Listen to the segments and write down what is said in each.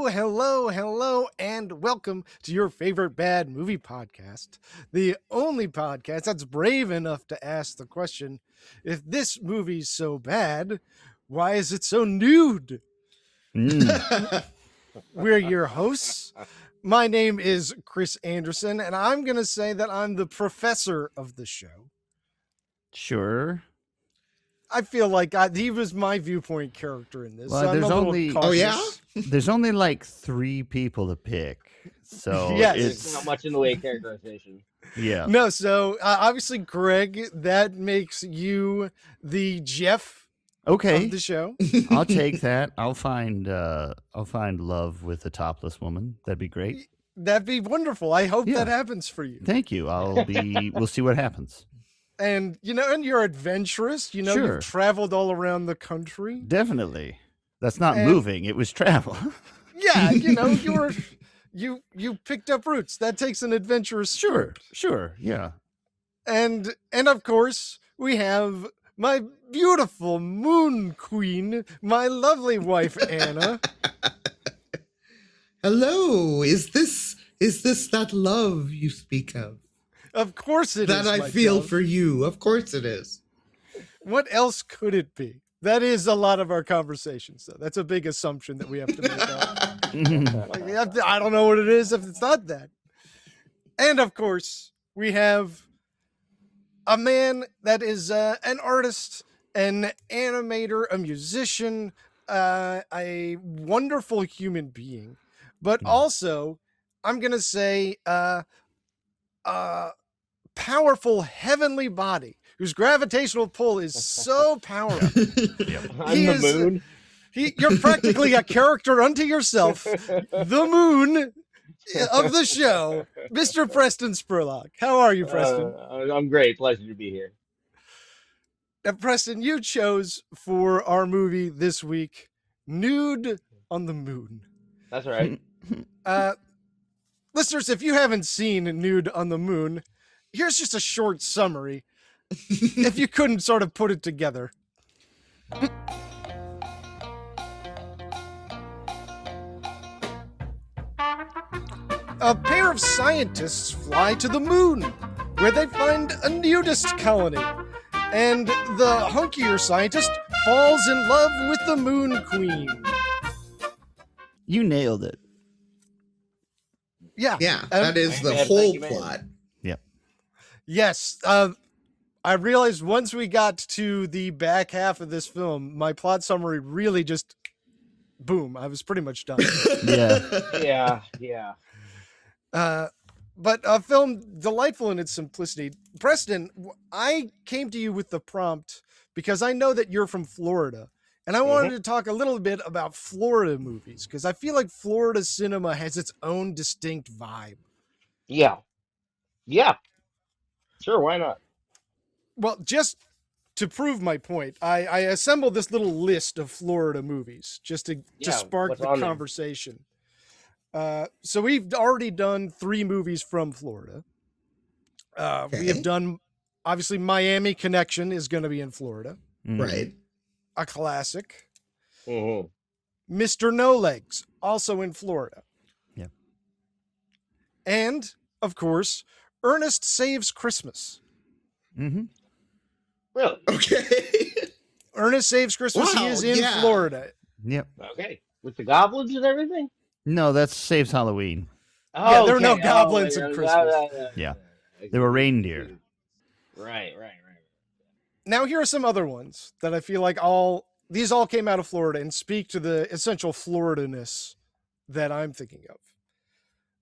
Hello, and welcome to your favorite bad movie podcast. The only podcast that's brave enough to ask the question, if this movie's so bad, why is it so nude? We're your hosts. My name is Chris Anderson, and I'm going to say that I'm the professor of the show. Sure. I feel like he was my viewpoint character in this. Well, so there's only there's only like 3 people to pick, so yes. It's not much in the way of characterization. Yeah. No, so obviously, Greg, that makes you the Jeff Okay. of the show. I'll take that. I'll find love with a topless woman. That'd be great. That'd be wonderful. I hope that happens for you. Thank you. We'll see what happens. And and you're adventurous. Sure. You've traveled all around the country. Definitely. That's not moving. It was travel. Yeah, you picked up roots. That takes an adventurous spirit. Sure. Yeah. And of course, we have my beautiful moon queen, my lovely wife Anna. Hello. Is this that love you speak of? Of course it is. That I feel for you. Of course it is. What else could it be? That is a lot of our conversations, though. That's a big assumption that we have to make. I don't know what it is if it's not that. And of course, we have a man that is an artist, an animator, a musician, a wonderful human being, but also, I'm going to say, powerful heavenly body whose gravitational pull is so powerful. On the moon. You're practically a character unto yourself, the moon of the show, Mr. Preston Spurlock. How are you, Preston? I'm great. Pleasure to be here. Now, Preston, you chose for our movie this week, Nude on the Moon. That's right. Listeners, if you haven't seen Nude on the Moon, here's just a short summary, if you couldn't sort of put it together. A pair of scientists fly to the moon, where they find a nudist colony, and the hunkier scientist falls in love with the moon queen. You nailed it. Yeah. Yeah, that is the whole plot. Yep. Yes. I realized once we got to the back half of this film, my plot summary really just, boom, I was pretty much done. Yeah. Yeah. But a film delightful in its simplicity. Preston, I came to you with the prompt because I know that you're from Florida. And I wanted to talk a little bit about Florida movies because I feel like Florida cinema has its own distinct vibe. Yeah. Sure, why not? Well, just to prove my point, I assembled this little list of Florida movies just to spark the conversation. So we've already done 3 movies from Florida. We have done, obviously, Miami Connection is going to be in Florida. Right. A classic. Mm-hmm. Mr. No Legs, also in Florida. Yeah. And, of course, Ernest Saves Christmas. Mm-hmm. Really? Okay. Ernest Saves Christmas. Wow, He is in Florida. Yep. Okay. With the goblins and everything? No, that saves Halloween. Oh, Yeah, there are no goblins at Christmas. Yeah. There were reindeer. Right. Now, here are some other ones that I feel like these all came out of Florida and speak to the essential Florida-ness that I'm thinking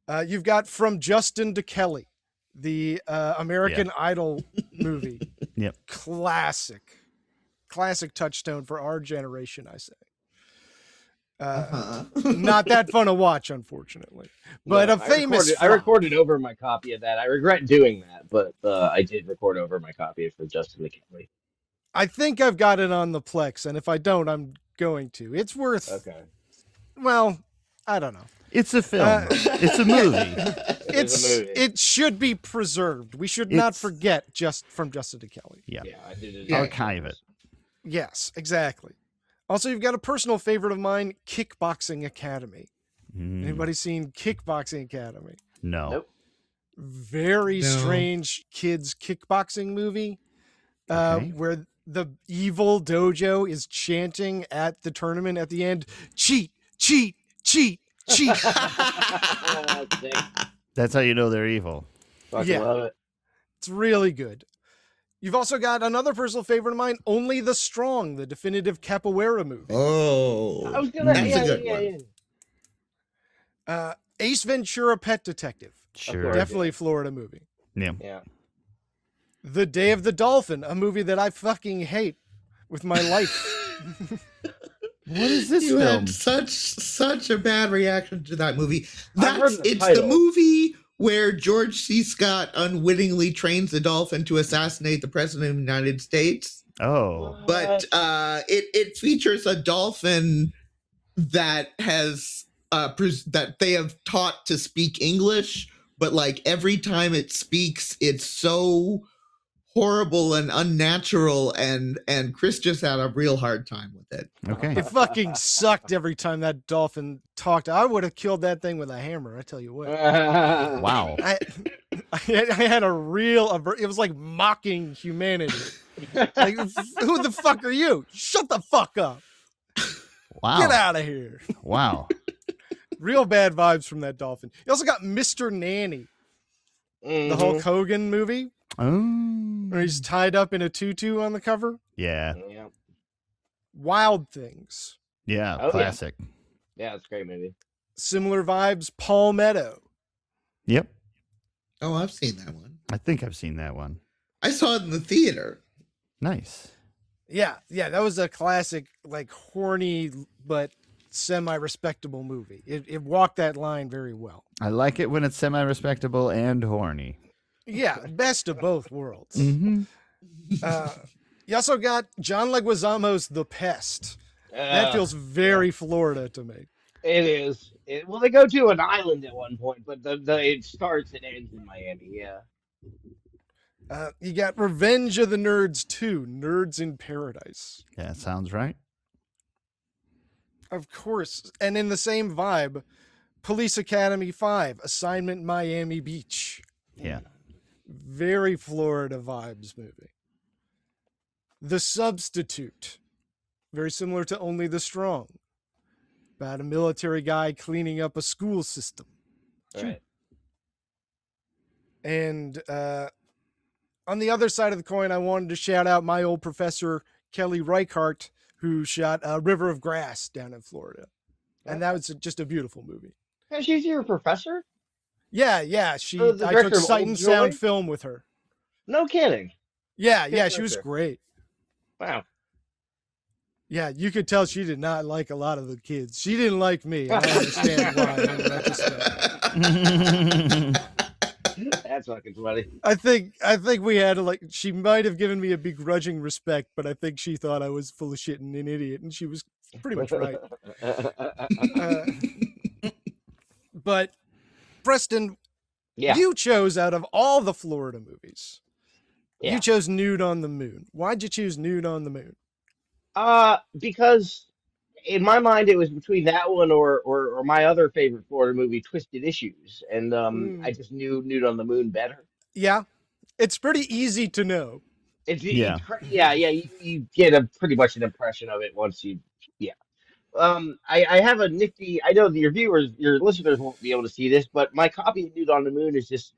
of. You've got From Justin to Kelly, the American Idol movie. Yep. Classic touchstone for our generation, I say. Not that fun to watch, unfortunately. But I recorded over my copy of that. I regret doing that, but I did record over my copy for Justin McKinley. I think I've got it on the Plex, and if I don't, I'm going to. It's worth. Okay. Well, I don't know. It's a film. It's a movie. It should be preserved. We should not forget From Justin to Kelly. Yeah. I did it. Archive it. Yes, exactly. Also, you've got a personal favorite of mine, Kickboxing Academy. Anybody seen Kickboxing Academy? No. Nope. Very No. strange kids kickboxing movie Okay. where the evil dojo is chanting at the tournament at the end, cheat, cheat, cheat, cheat. Sick. That's how you know they're evil. Fucking Yeah. love it. It's really good. You've also got another personal favorite of mine, Only the Strong, the definitive capoeira movie. Oh, I was gonna. that's yeah, a good yeah, one. yeah. Ace Ventura, Pet Detective. Sure. course. Definitely a Florida movie. Yeah. Yeah. The Day of the Dolphin, a movie that I fucking hate with my life. What is this You film? had such a bad reaction to that movie. I've heard the It's title. the movie where George C. Scott unwittingly trains the dolphin to assassinate the president of the United States. Oh. But it features a dolphin that has that they have taught to speak English, but like every time it speaks, it's so horrible and unnatural, and Chris just had a real hard time with it. Okay. It fucking sucked every time that dolphin talked. I would have killed that thing with a hammer, I tell you what. Wow. I had a real, it was like mocking humanity. Like, who the fuck are you? Shut the fuck up. Wow. Get out of here. Wow. Real bad vibes from that dolphin. You also got Mr. Nanny, the Hulk Hogan movie, Oh. where he's tied up in a tutu on the cover. Yeah. Yeah. Wild Things. Yeah. Oh, yeah. Classic. Yeah, it's a great movie. Similar vibes, Palmetto. Yep. Oh, I've seen that one. I think I've seen that one. I saw it in the theater. Nice. Yeah, that was a classic, like horny but semi-respectable movie. It walked that line very well. I like it when it's semi-respectable and horny. Yeah, best of both worlds. Mm-hmm. You also got John Leguizamo's The Pest. That feels very Florida to me. It is. Well, they go to an island at one point, but it starts and ends in Miami. Yeah. You got Revenge of the Nerds 2, Nerds in Paradise. Yeah, sounds right. Of course. And in the same vibe, Police Academy 5, Assignment Miami Beach. Yeah. Very Florida vibes movie. The Substitute. Very similar to Only the Strong. About a military guy cleaning up a school system. Right. And on the other side of the coin, I wanted to shout out my old professor, Kelly Reichardt, who shot River of Grass down in Florida. And that was just a beautiful movie. Yeah, she's your professor? Yeah. Oh, the I director took of Sight Old and Joy? Sound film with her. No kidding. Yeah, Good she was director. great. Wow. Yeah, you could tell she did not like a lot of the kids. She didn't like me. And I understand why in retrospect. That's fucking funny. I think we had she might have given me a begrudging respect, but I think she thought I was full of shit and an idiot, and she was pretty much right. But Preston, Yeah. you chose out of all the Florida movies, Yeah. you chose Nude on the Moon. Why'd you choose Nude on the Moon? Because in my mind it was between that one or my other favorite Florida movie, Twisted Issues, and I just knew Nude on the Moon better. Yeah, it's pretty easy to know. Yeah. You get pretty much an impression of it once you, yeah. I have a nifty. I know that your listeners won't be able to see this, but my copy of Nude on the Moon is just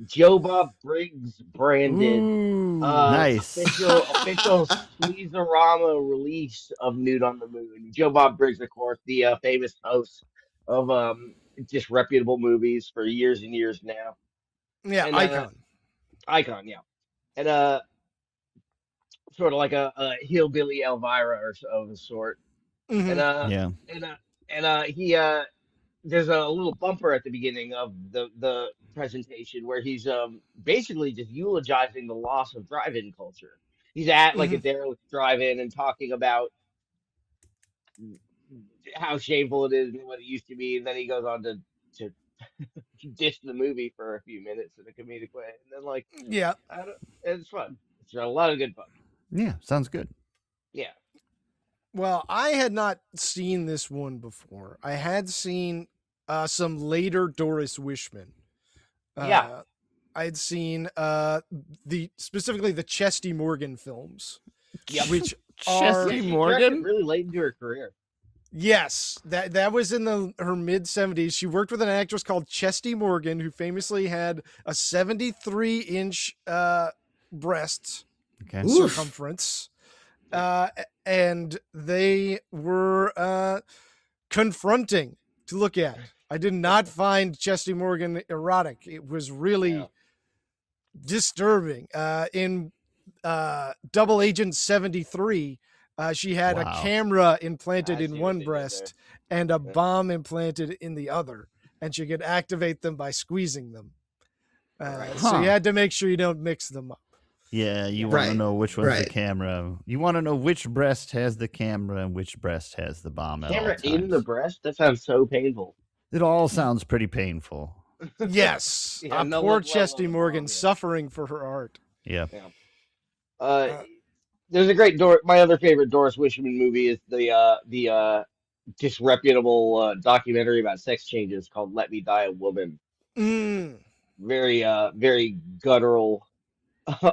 Joe Bob Briggs branded. Ooh, Nice. Official Sleazorama release of Nude on the Moon. Joe Bob Briggs, of course, the famous host of just reputable movies for years and years now. yeah, And, icon. Yeah, and sort of like a hillbilly Elvira of a sort. Mhm. And he there's a little bumper at the beginning of the presentation where he's basically just eulogizing the loss of drive-in culture. He's at like a derelict drive-in and talking about how shameful it is and what it used to be, and then he goes on to dish the movie for a few minutes in a comedic way, and then Yeah. it's fun. It's a lot of good fun. Yeah, sounds good. Yeah. Well, I had not seen this one before. I had seen some later Doris Wishman. Yeah. I'd seen specifically the Chesty Morgan films, Yep. which Chesty She Morgan? directed really late into her career. yes, that was in her mid 70s. She worked with an actress called Chesty Morgan, who famously had a 73-inch breast Okay. Oof. circumference, and they were confronting to look at. I did not find Chesty Morgan erotic. It was really disturbing. In Double Agent 73, she had a Wow. camera implanted I in see one what they did breast there. and a Okay. bomb implanted in the other, and she could activate them by squeezing them. Right. So Huh. you had to make sure you don't mix them up. Yeah, you want to Right, know which one's the right. camera. You want to know which breast has the camera and which breast has the bomb at all Camera times. in the breast? That sounds so painful. It all sounds pretty painful. Yes, Yeah, no poor level Chesty of Morgan bomb, yeah. suffering for her art. Yeah. There's a great my other favorite Doris Wishman movie is the disreputable documentary about sex changes called "Let Me Die a Woman." Mm. Very guttural,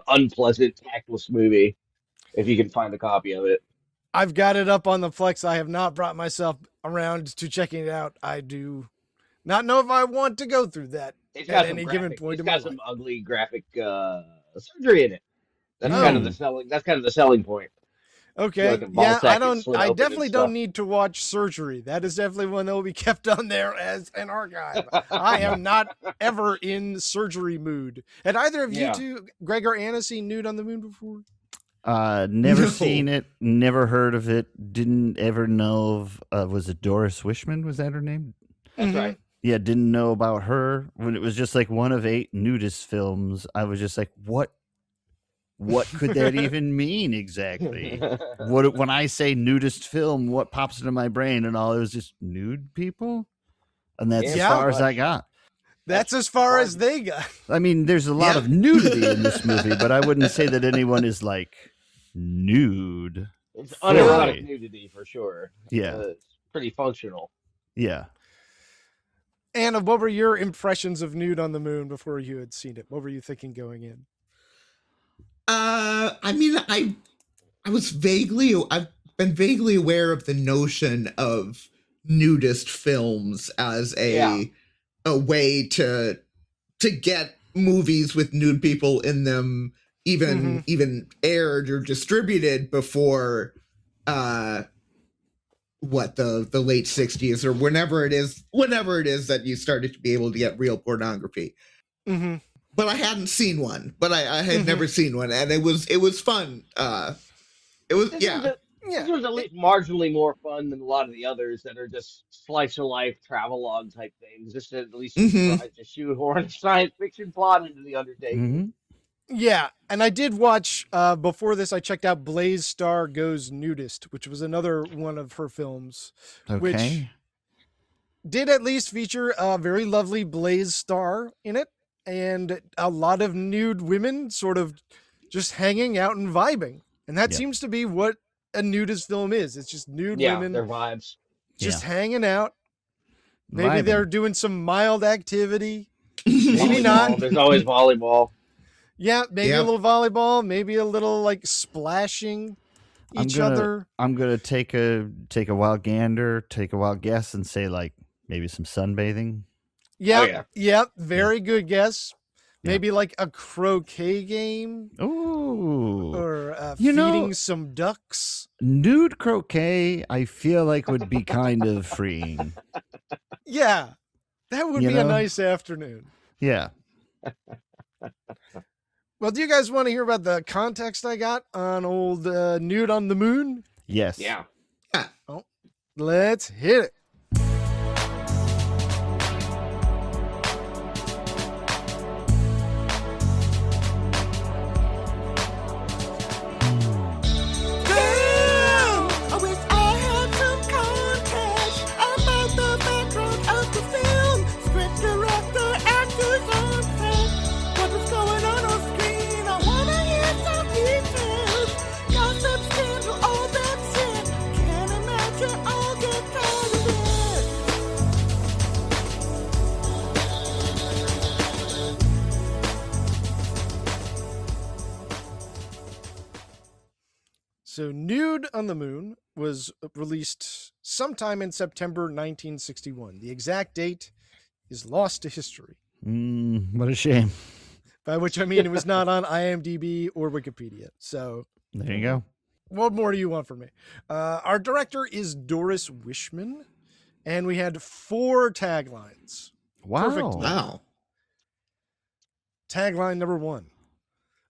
unpleasant, tactless movie. If you can find a copy of it. I've got it up on the Flex. I have not brought myself around to checking it out. I do not know if I want to go through that It's at got some any given graphic, point it's in my got life. some ugly graphic surgery in it. That's Oh. kind of the selling. That's kind of the selling point. Okay. like a ball Yeah, sack gets slit I open and definitely stuff. don't need to watch Surgery. That is definitely one that will be kept on there as an archive. I am not ever in surgery mood. Had either of you Yeah. two, Greg or Anna, seen Nude on the Moon before? Never No. seen it, never heard of it, didn't ever know of, was it Doris Wishman? Was that her name? That's Mhm. right. Yeah, didn't know about her. When it was just like one of 8 nudist films, I was just like, what could that even mean exactly? When I say nudist film, what pops into my brain? And all it was just nude people? And that's Yeah, as far as I much. got. That's as far fun. as they got. I mean, there's a lot Yeah. of nudity in this movie, but I wouldn't say that anyone is like nude. It's Fully. unerotic nudity for sure. Yeah. It's pretty functional. Yeah. Anna, what were your impressions of Nude on the Moon before you had seen it? What were you thinking going in? I mean, I've been vaguely aware of the notion of nudist films as a way to get movies with nude people in them even aired or distributed before the late 60s or whenever it is that you started to be able to get real pornography. Mm-hmm. But I hadn't seen one. But I had never seen one, and it was fun. It was This yeah. was this was at least marginally more fun than a lot of the others that are just slice of life travelogue type things. This at least tries to shoehorn a science fiction plot into the undertaking. Yeah, and I did watch, before this, I checked out Blaze Star Goes Nudist, which was another one of her films, which Okay. did at least feature a very lovely Blaze Star in it, and a lot of nude women sort of just hanging out and vibing. And that Yeah. seems to be what a nudist film is. It's just nude Yeah, women their vibes. just hanging out. Maybe Vibing. they're doing some mild activity. Volleyball. Maybe not. There's always volleyball. Yeah, maybe Yeah. a little volleyball, maybe a little like splashing each other. I'm gonna take a wild gander, take a wild guess, and say like maybe some sunbathing. Yeah, yeah. very good guess. Yeah. Maybe like a croquet game Ooh, or You know- feeding some ducks. nude croquet. I feel like would be kind of freeing. Yeah, that would You be a know? nice afternoon. Yeah. Well, do you guys want to hear about the context I got on old Nude on the Moon? Yes. Yeah. Let's hit it. I wish I had some context about the background of the film. Script director, actors on set. What is going on screen? I wanna hear some details. Gossip, scandal, all that shit. Can't imagine I'll get tired of it. So Nude on the Moon was released sometime in September 1961. The exact date is lost to history. What a shame. By which I mean it was not on IMDb or Wikipedia. So There you go. what more do you want from me? Our director is Doris Wishman, and we had 4 taglines. Wow. Perfect. Wow. Tagline number 1.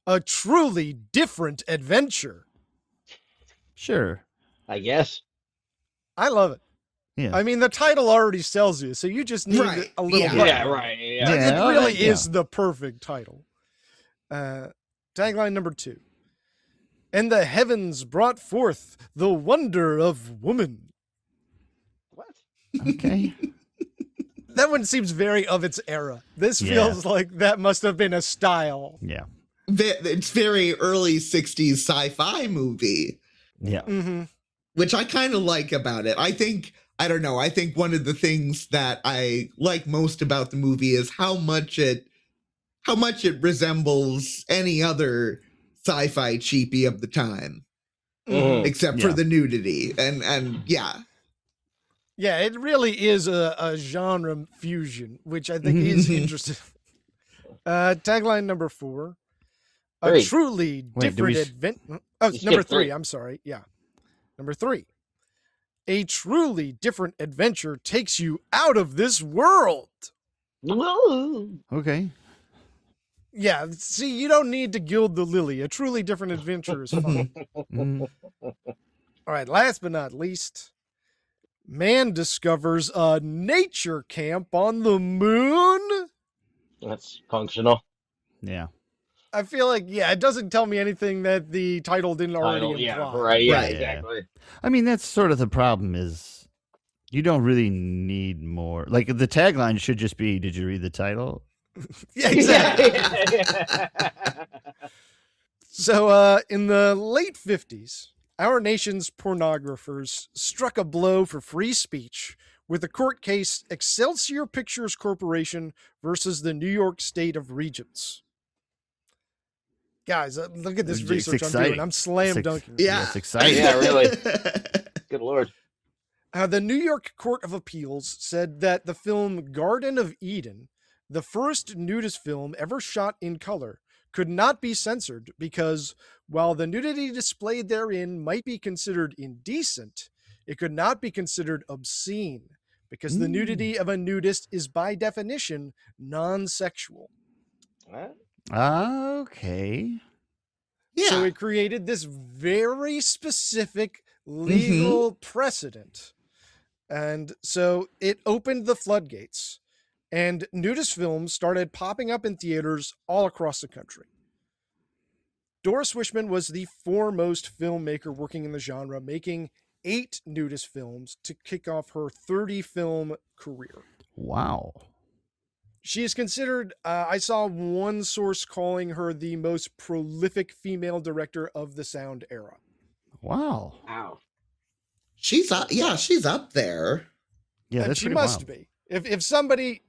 A truly different adventure. Sure. I guess. I love it. Yeah. I mean, the title already sells you, so you just need Right. a little Yeah. button. Yeah, right. Yeah. Yeah. It really yeah. is the perfect title. Tagline number 2. And the heavens brought forth the wonder of woman. What? Okay. That one seems very of its era. This Yeah. feels like that must have been a style. Yeah. It's very early 60s sci-fi movie, Yeah. Mm-hmm. which I kind of like about it. I think one of the things that I like most about the movie is how much it resembles any other sci-fi cheapie of the time, Mhm. except for Yeah. the nudity. And yeah. Yeah, it really is a genre fusion, which I think is interesting. Tagline number 4. A 3. truly Wait, did different we adventure. Oh, You number skipped 3. 3. I'm sorry. Yeah. Number 3. A truly different adventure takes you out of this world. Woo. Okay. Yeah, see, you don't need to gild the lily. A truly different adventure is fine. Mm, All right, last but not least, man discovers a nature camp on the moon. That's functional. yeah. I feel like, yeah, it doesn't tell me anything that the title didn't already Title, yeah, imply. right. Yeah, Right. exactly. I mean, that's sort of the problem is you don't really need more. Like the tagline should just be, did you read the title? Yeah, exactly. Yeah. So, in the late 50s, our nation's pornographers struck a blow for free speech with the court case Excelsior Pictures Corporation versus the New York State of Regents. Guys, look at this It's research I'm doing. exciting. I'm slam It's dunking. Yeah. It's exciting. Yeah, really. Good lord. The New York Court of Appeals said that the film Garden of Eden, the first nudist film ever shot in color, could not be censored because while the nudity displayed therein might be considered indecent, it could not be considered obscene because the nudity of a nudist is by definition non-sexual. What? Okay. Yeah. So it created this very specific legal precedent. And so it opened the floodgates, and nudist films started popping up in theaters all across the country. Doris Wishman was the foremost filmmaker working in the genre, making 8 nudist films to kick off her 30-film career. Wow. She is considered, I saw one source calling her the most prolific female director of the sound era. Wow. Ow. She's up there. Yeah, And that's she pretty must wild. be. If somebody,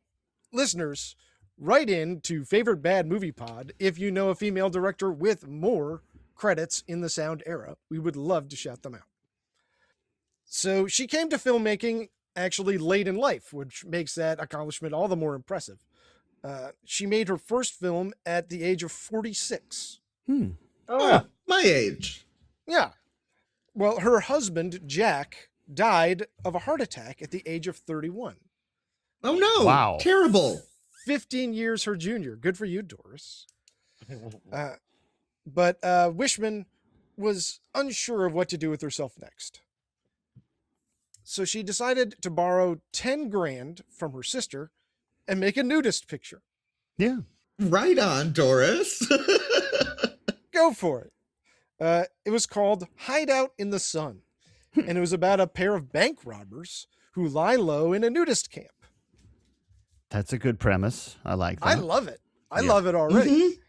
listeners, write in to Favorite Bad Movie Pod if you know a female director with more credits in the sound era. We would love to shout them out. So she came to filmmaking actually late in life, which makes that accomplishment all the more impressive. She made her first film at the age of 46. Hmm. Oh, My age. Yeah. Well, her husband, Jack, died of a heart attack at the age of 31. Oh no. Wow. Terrible. 15 years her junior. Good for you, Doris. But Wishman was unsure of what to do with herself next. So she decided to borrow 10 grand from her sister and make a nudist picture. Yeah. Right on, Doris. Go for it. It was called Hideout in the Sun, and it was about a pair of bank robbers who lie low in a nudist camp. That's a good premise. I like that. I love it. I Yeah. love it already.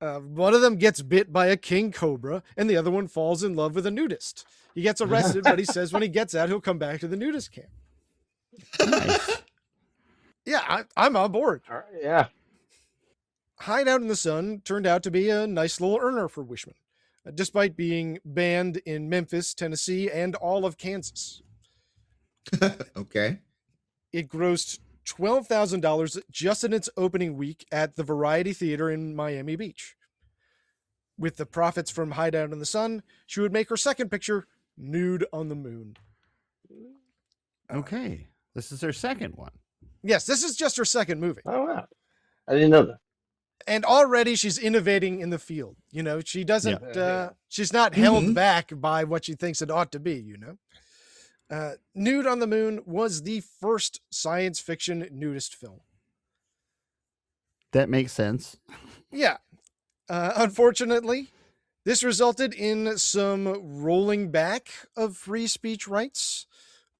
Mhm. One of them gets bit by a king cobra, and the other one falls in love with a nudist. He gets arrested, but he says when he gets out, he'll come back to the nudist camp. Nice. Yeah, I'm on board. all right, yeah. Hideout in the Sun turned out to be a nice little earner for Wishman. despite being banned in Memphis, Tennessee, and all of Kansas. Okay. It grossed $12,000 just in its opening week at the Variety Theater in Miami Beach. With the profits from Hideout in the Sun, she would make her second picture, Nude on the Moon. Okay. This is her second one. Yes, this is just her second movie. Oh, wow. I didn't know that. And already she's innovating in the field. You know, she doesn't, she's not held back by what she thinks it ought to be, you know. Nude on the Moon was the first science fiction nudist film. That makes sense. Yeah. Unfortunately, this resulted in some rolling back of free speech rights.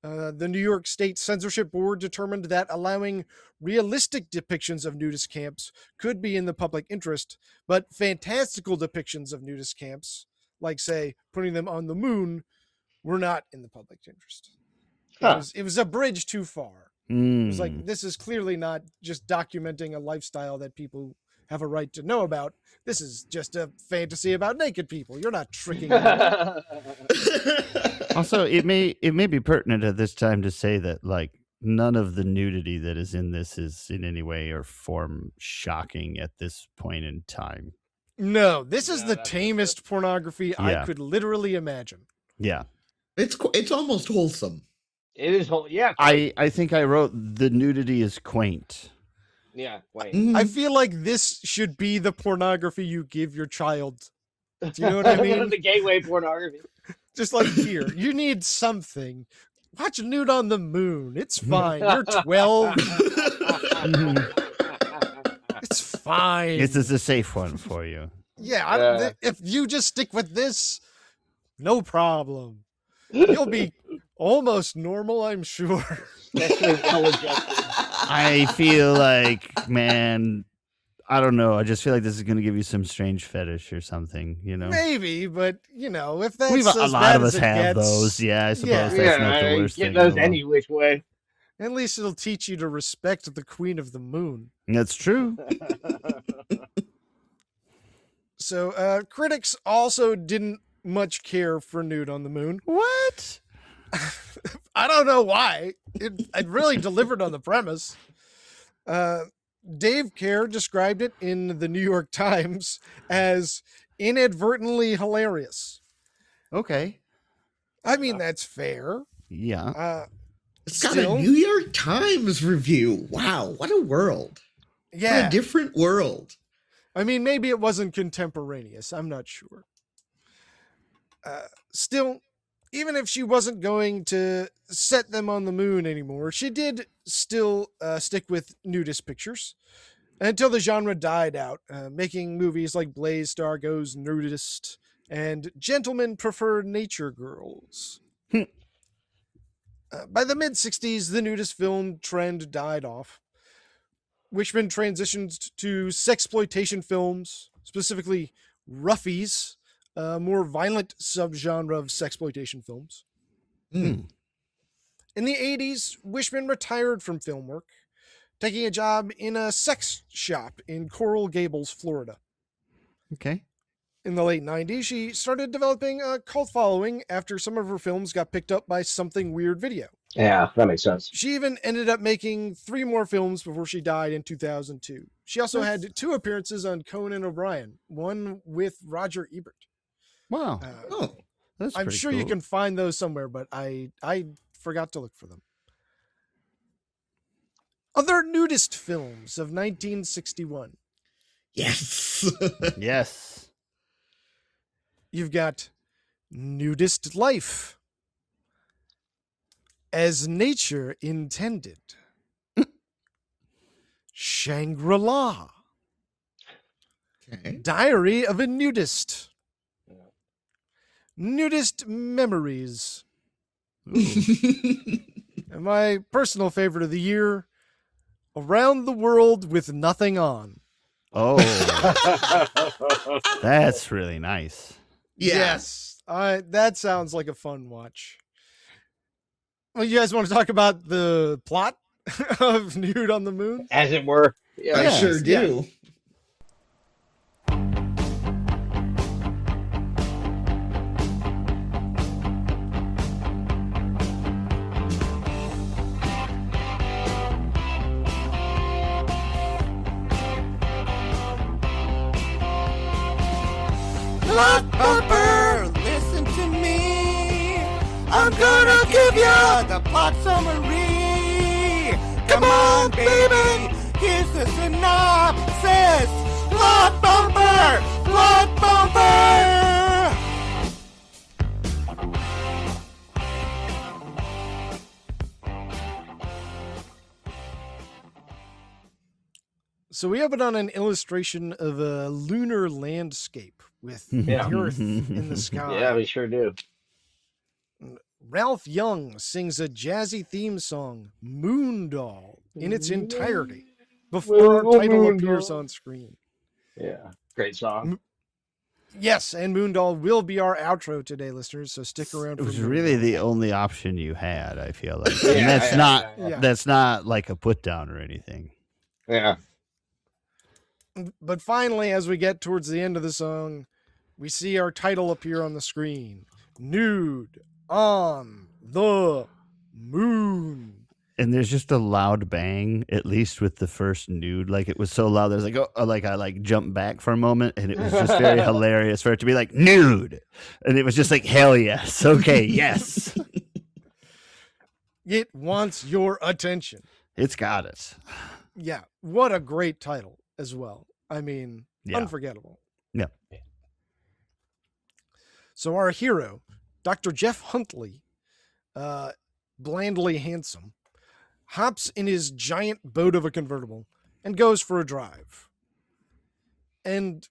The New York State Censorship Board determined that allowing realistic depictions of nudist camps could be in the public interest, but fantastical depictions of nudist camps, like, say, putting them on the moon, were not in the public interest. It was a bridge too far. It was like, this is clearly not just documenting a lifestyle that people have a right to know about. This is just a fantasy about naked people. You're not tricking me. Also, it may be pertinent at this time to say that, like, none of the nudity that is in this is in any way or form shocking at this point in time. No, this is the tamest pornography Yeah. I could literally imagine. Yeah. It's almost wholesome. It is whole. Yeah. I think I wrote the nudity is quaint. Yeah. Wait. I feel like this should be the pornography you give your child. Do you know what I mean? The gateway pornography. Just like, here, you need something. Watch Nude on the Moon. It's fine. You're 12. It's fine. This is a safe one for you. Yeah, if you just stick with this, no problem. You'll be almost normal, I'm sure. I feel like, man, I don't know. I just feel like this is going to give you some strange fetish or something, you know? Maybe, but, you know, if that's A as lot bad of as us it have gets, those. Yeah, I suppose yeah. that's not the worst get thing. those in the any world. which way. At least it'll teach you to respect the Queen of the Moon. That's true. So, critics also didn't much care for Nude on the Moon. What? I don't know why. It really delivered on the premise. Dave Kerr described it in the New York Times as inadvertently hilarious. Okay. I mean, that's fair. Yeah. It's got a New York Times review. Wow, what a world. Yeah. What a different world. I mean, maybe it wasn't contemporaneous. I'm not sure. Still, even if she wasn't going to set them on the moon anymore, she did still stick with nudist pictures until the genre died out, making movies like Blaze Stargo's Nudist and Gentlemen Prefer Nature Girls. By the mid-'60s, the nudist film trend died off. Wishman transitioned to sexploitation films, specifically roughies, a more violent subgenre of sexploitation films. In the 80s, Wishman retired from film work, taking a job in a sex shop in Coral Gables, Florida. Okay. In the late 90s, she started developing a cult following after some of her films got picked up by Something Weird Video. Yeah, that makes sense. She even ended up making 3 more films before she died in 2002. She also had 2 appearances on Conan O'Brien, one with Roger Ebert. Wow. That's I'm pretty sure you cool. can find those somewhere, but I forgot to look for them. Other nudist films of 1961. Yes. Yes. You've got Nudist Life, As Nature Intended, Shangri-La, Okay. Diary of a Nudist, Nudist Memories, and my personal favorite of the year, Around the World with Nothing On. Oh, that's really nice. Yeah. Yes, that sounds like a fun watch. Well, you guys want to talk about the plot of Nude on the Moon? As it were. I sure yeah. do. Block Bumper, listen to me. I'm gonna give you the plot summary. Come on, baby, here's the synopsis. Block Bumper, Block Bumper. So we open on an illustration of a lunar landscape with Yeah. the Earth in the sky. Yeah, we sure do. Ralph Young sings a jazzy theme song, Moondoll, in its entirety before our title appears on screen. Yeah, great song. Yes, and Moondoll will be our outro today, listeners, so stick around It for was Moondoll. really the only option you had, I feel like. Yeah, And that's yeah. that's not like a put down or anything. Yeah. But finally, as we get towards the end of the song, we see our title appear on the screen. Nude on the Moon. And there's just a loud bang, at least with the first nude. Like, it was so loud, there's like, oh, like I like jumped back for a moment, and it was just very hilarious for it to be like, nude. And it was just like, hell yes. Okay, yes. It wants your attention. It's got it. Yeah, what a great title as well. I mean, Yeah. unforgettable. Yeah. So our hero, Dr. Jeff Huntley, blandly handsome, hops in his giant boat of a convertible and goes for a drive. And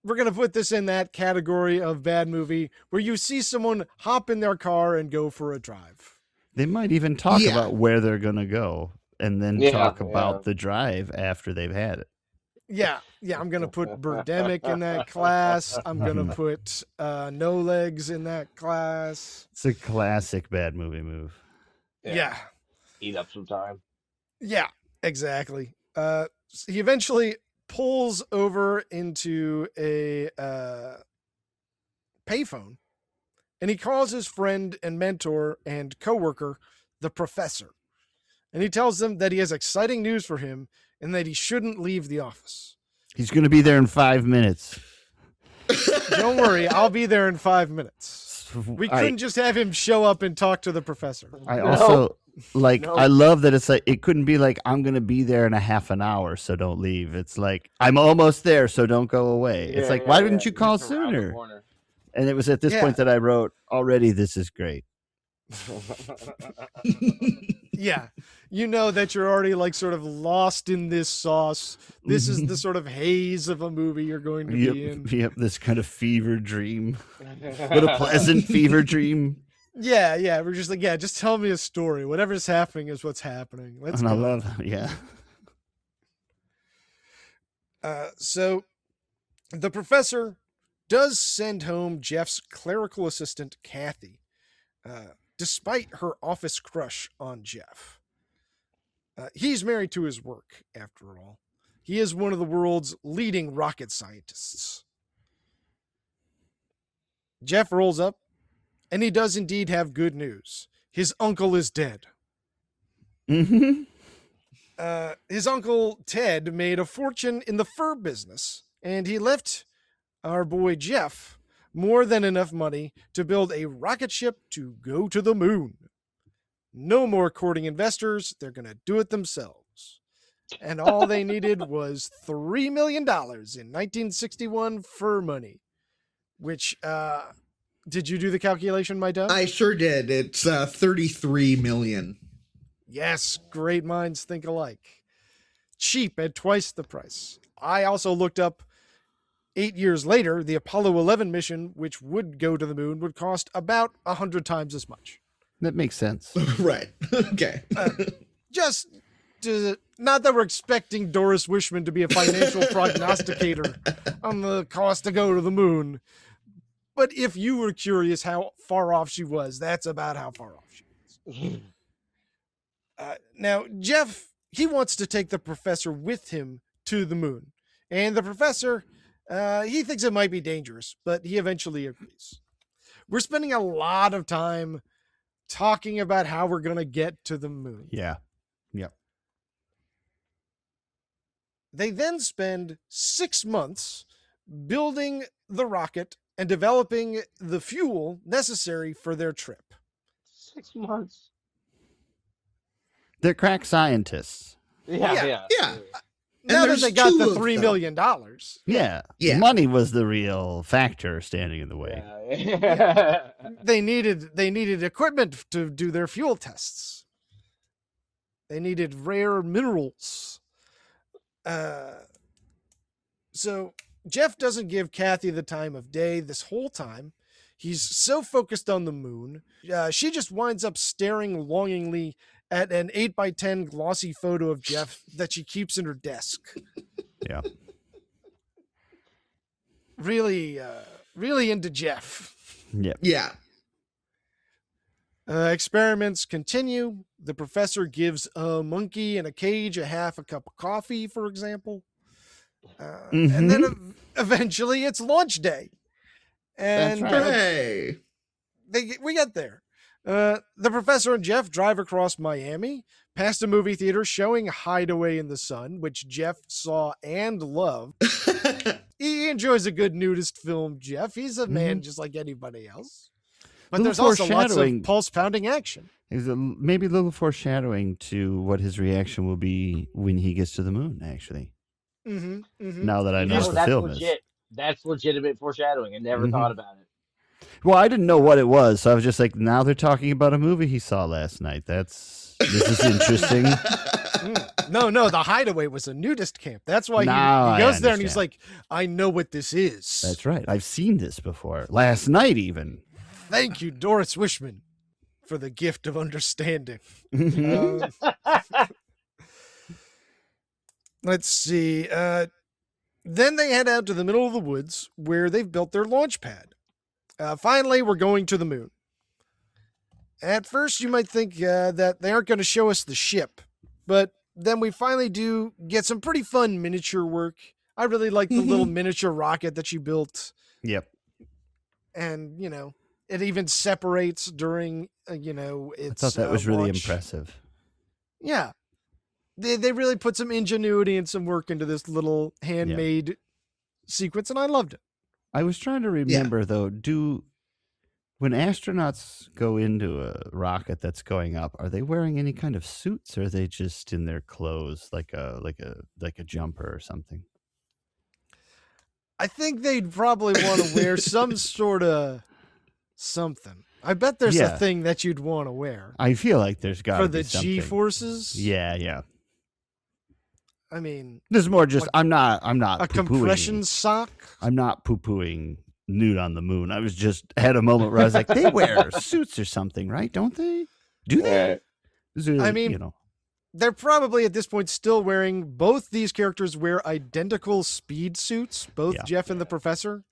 we're going to put this in that category of bad movie where you see someone hop in their car and go for a drive. They might even talk Yeah. about where they're going to go and then Yeah, talk yeah. about the drive after they've had it. Yeah, I'm going to put Birdemic in that class. I'm going to put No Legs in that class. It's a classic bad movie move. Yeah. Eat up some time. Yeah, exactly. He eventually pulls over into a payphone, and he calls his friend and mentor and coworker, the professor. And he tells them that he has exciting news for him and that he shouldn't leave the office. He's going to be there in 5 minutes. Don't worry, I'll be there in 5 minutes. We couldn't just have him show up and talk to the professor. I also like, No. I love that it's like, it couldn't be like, I'm going to be there in a half an hour, so don't leave. It's like, I'm almost there, so don't go away. It's like, why didn't you call Just around the sooner? corner. And it was at this Yeah. point that I wrote, already this is great. Yeah. You know that you're already like sort of lost in this sauce. This is the sort of haze of a movie you're going to be in. Yep, this kind of fever dream. What a pleasant fever dream. Yeah. We're just like, yeah, just tell me a story. Whatever's happening is what's happening. Let's And I go. love, yeah. So the professor does send home Jeff's clerical assistant, Kathy, despite her office crush on Jeff. He's married to his work, after all. He is one of the world's leading rocket scientists. Jeff rolls up, and he does indeed have good news. His uncle is dead. Mm-hmm. His uncle Ted made a fortune in the fur business, and he left our boy Jeff more than enough money to build a rocket ship to go to the moon. No more courting investors. They're going to do it themselves. And all they needed was $3 million in 1961 fur money, which, did you do the calculation, my dove? I sure did. It's 33 million. Yes, great minds think alike. Cheap at twice the price. I also looked up 8 years later, the Apollo 11 mission, which would go to the moon, would cost about 100 times as much. That makes sense. Right. Okay. Just to, not that we're expecting Doris Wishman to be a financial prognosticator on the cost to go to the moon, but if you were curious how far off she was, that's about how far off she was. Now, Jeff, he wants to take the professor with him to the moon. And the professor, he thinks it might be dangerous, but he eventually agrees. We're spending a lot of time talking about how we're going to get to the moon. Yeah. They then spend 6 months building the rocket and developing the fuel necessary for their trip. 6 months. They're crack scientists. Yeah. Now that there's they got two the of $3 them. million. Yeah. Yeah. Money was the real factor standing in the way. Yeah. They needed equipment to do their fuel tests. They needed rare minerals. So Jeff doesn't give Kathy the time of day this whole time. He's so focused on the moon. She just winds up staring longingly at an 8x10 glossy photo of Jeff that she keeps in her desk. Yeah. Really into Jeff. Yeah. Yeah. Experiments continue. The professor gives a monkey in a cage a half a cup of coffee, for example. And then eventually it's launch day. And That's right. Hey. we get there. The professor and Jeff drive across Miami, past a movie theater showing Hideaway in the Sun, which Jeff saw and loved. He enjoys a good nudist film, Jeff. He's a man just like anybody else. But Little there's also lots of foreshadowing. pulse-pounding action. There's maybe a little foreshadowing to what his reaction will be when he gets to the moon, actually. Now that I know No, what the that's film legit. is. That's legitimate foreshadowing. I never thought about it. Well, I didn't know what it was, so I was just like, now they're talking about a movie he saw last night. This is interesting. No, the Hideaway was a nudist camp. That's why Now he I goes there and he's understand. like, I know what this is. That's right. I've seen this before. Last night, even. Thank you, Doris Wishman, for the gift of understanding. Let's see. Then they head out to the middle of the woods where they've built their launch pad. Finally, we're going to the moon. At first, you might think that they aren't going to show us the ship, but then we finally do get some pretty fun miniature work. I really like the little miniature rocket that she built. Yep. And, it even separates during, its I thought that was really launch. impressive. Yeah. They really put some ingenuity and some work into this little handmade sequence, and I loved it. I was trying to remember, though, when astronauts go into a rocket that's going up, are they wearing any kind of suits, or are they just in their clothes, like a jumper or something? I think they'd probably want to wear some sort of something. I bet there's a thing that you'd want to wear. I feel like there's got to for be the something. G-forces. Yeah. I mean, This is more just I'm not a poo-pooing. compression sock. I'm not poo-pooing Nude on the Moon. I was just had a moment where I was like, they wear suits or something, right? Don't they? Do they? I mean, they're probably at this point still wearing, both these characters wear identical speed suits, both Jeff and the professor.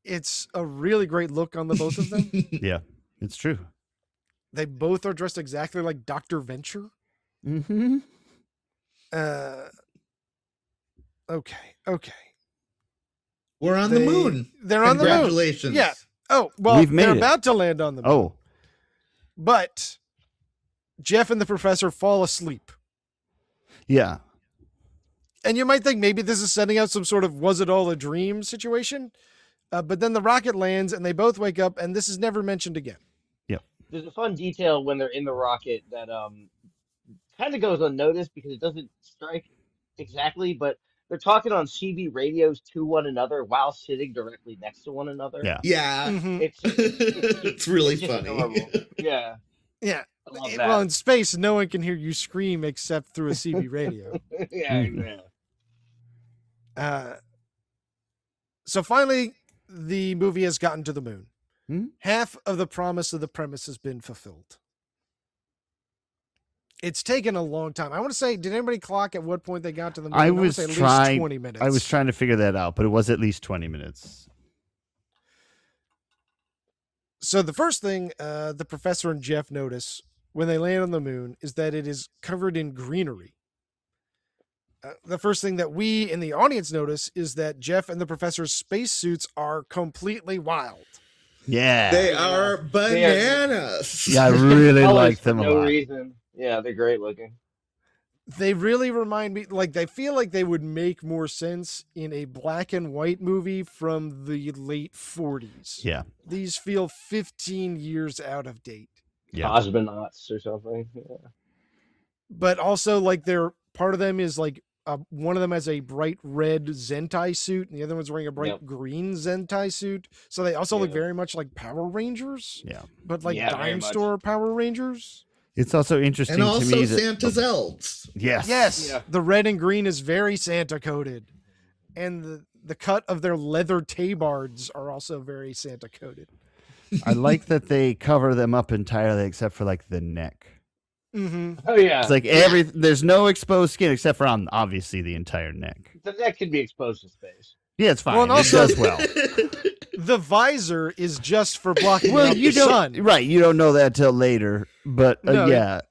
It's a really great look on the both of them. Yeah, it's true. They both are dressed exactly like Dr. Venture. Okay. We're on the moon. They're on the moon. Congratulations. Yeah. Oh, well, We've made they're it. about to land on the moon. Oh, But Jeff and the professor fall asleep. yeah. And you might think maybe this is setting out some sort of was it all a dream situation. But then the rocket lands and they both wake up and this is never mentioned again. There's a fun detail when they're in the rocket that kind of goes unnoticed because it doesn't strike exactly, but they're talking on CB radios to one another while sitting directly next to one another. Yeah. Yeah. It's really just funny. adorable. Yeah. Yeah. I love Well, that. in space, no one can hear you scream except through a CB radio. Yeah. So finally, the movie has gotten to the moon. Half of the promise of the premise has been fulfilled. It's taken a long time. I want to say, did anybody clock at what point they got to the moon? I wanna was say at least trying. 20 minutes. I was trying to figure that out, but it was at least 20 minutes. So the first thing the professor and Jeff notice when they land on the moon is that it is covered in greenery. The first thing that we in the audience notice is that Jeff and the professor's spacesuits are completely wild. Yeah. They are bananas. Yeah, I really Colors like for them a no lot. reason. Yeah, they're great looking. They really remind me, like, they feel like they would make more sense in a black and white movie from the late 40s. Yeah. These feel 15 years out of date. Yeah. Cosmonauts or something. Yeah. But also, like, part of them is like one of them has a bright red Zentai suit, and the other one's wearing a bright green Zentai suit. So they also look very much like Power Rangers. Yeah. But like dime store Power Rangers. It's also interesting And also to me that Santa's elves. Yes. Yes. Yeah. The red and green is very Santa coded. And the cut of their leather tabards are also very Santa coded. I like that they cover them up entirely except for like the neck. Mm-hmm. Oh yeah. It's like there's no exposed skin except for on obviously the entire neck. The neck can be exposed to space. Yeah, it's fine. Well, and It also- does well. The visor is just for blocking Well, out you the don't sun. right. You don't know that till later, but No. yeah.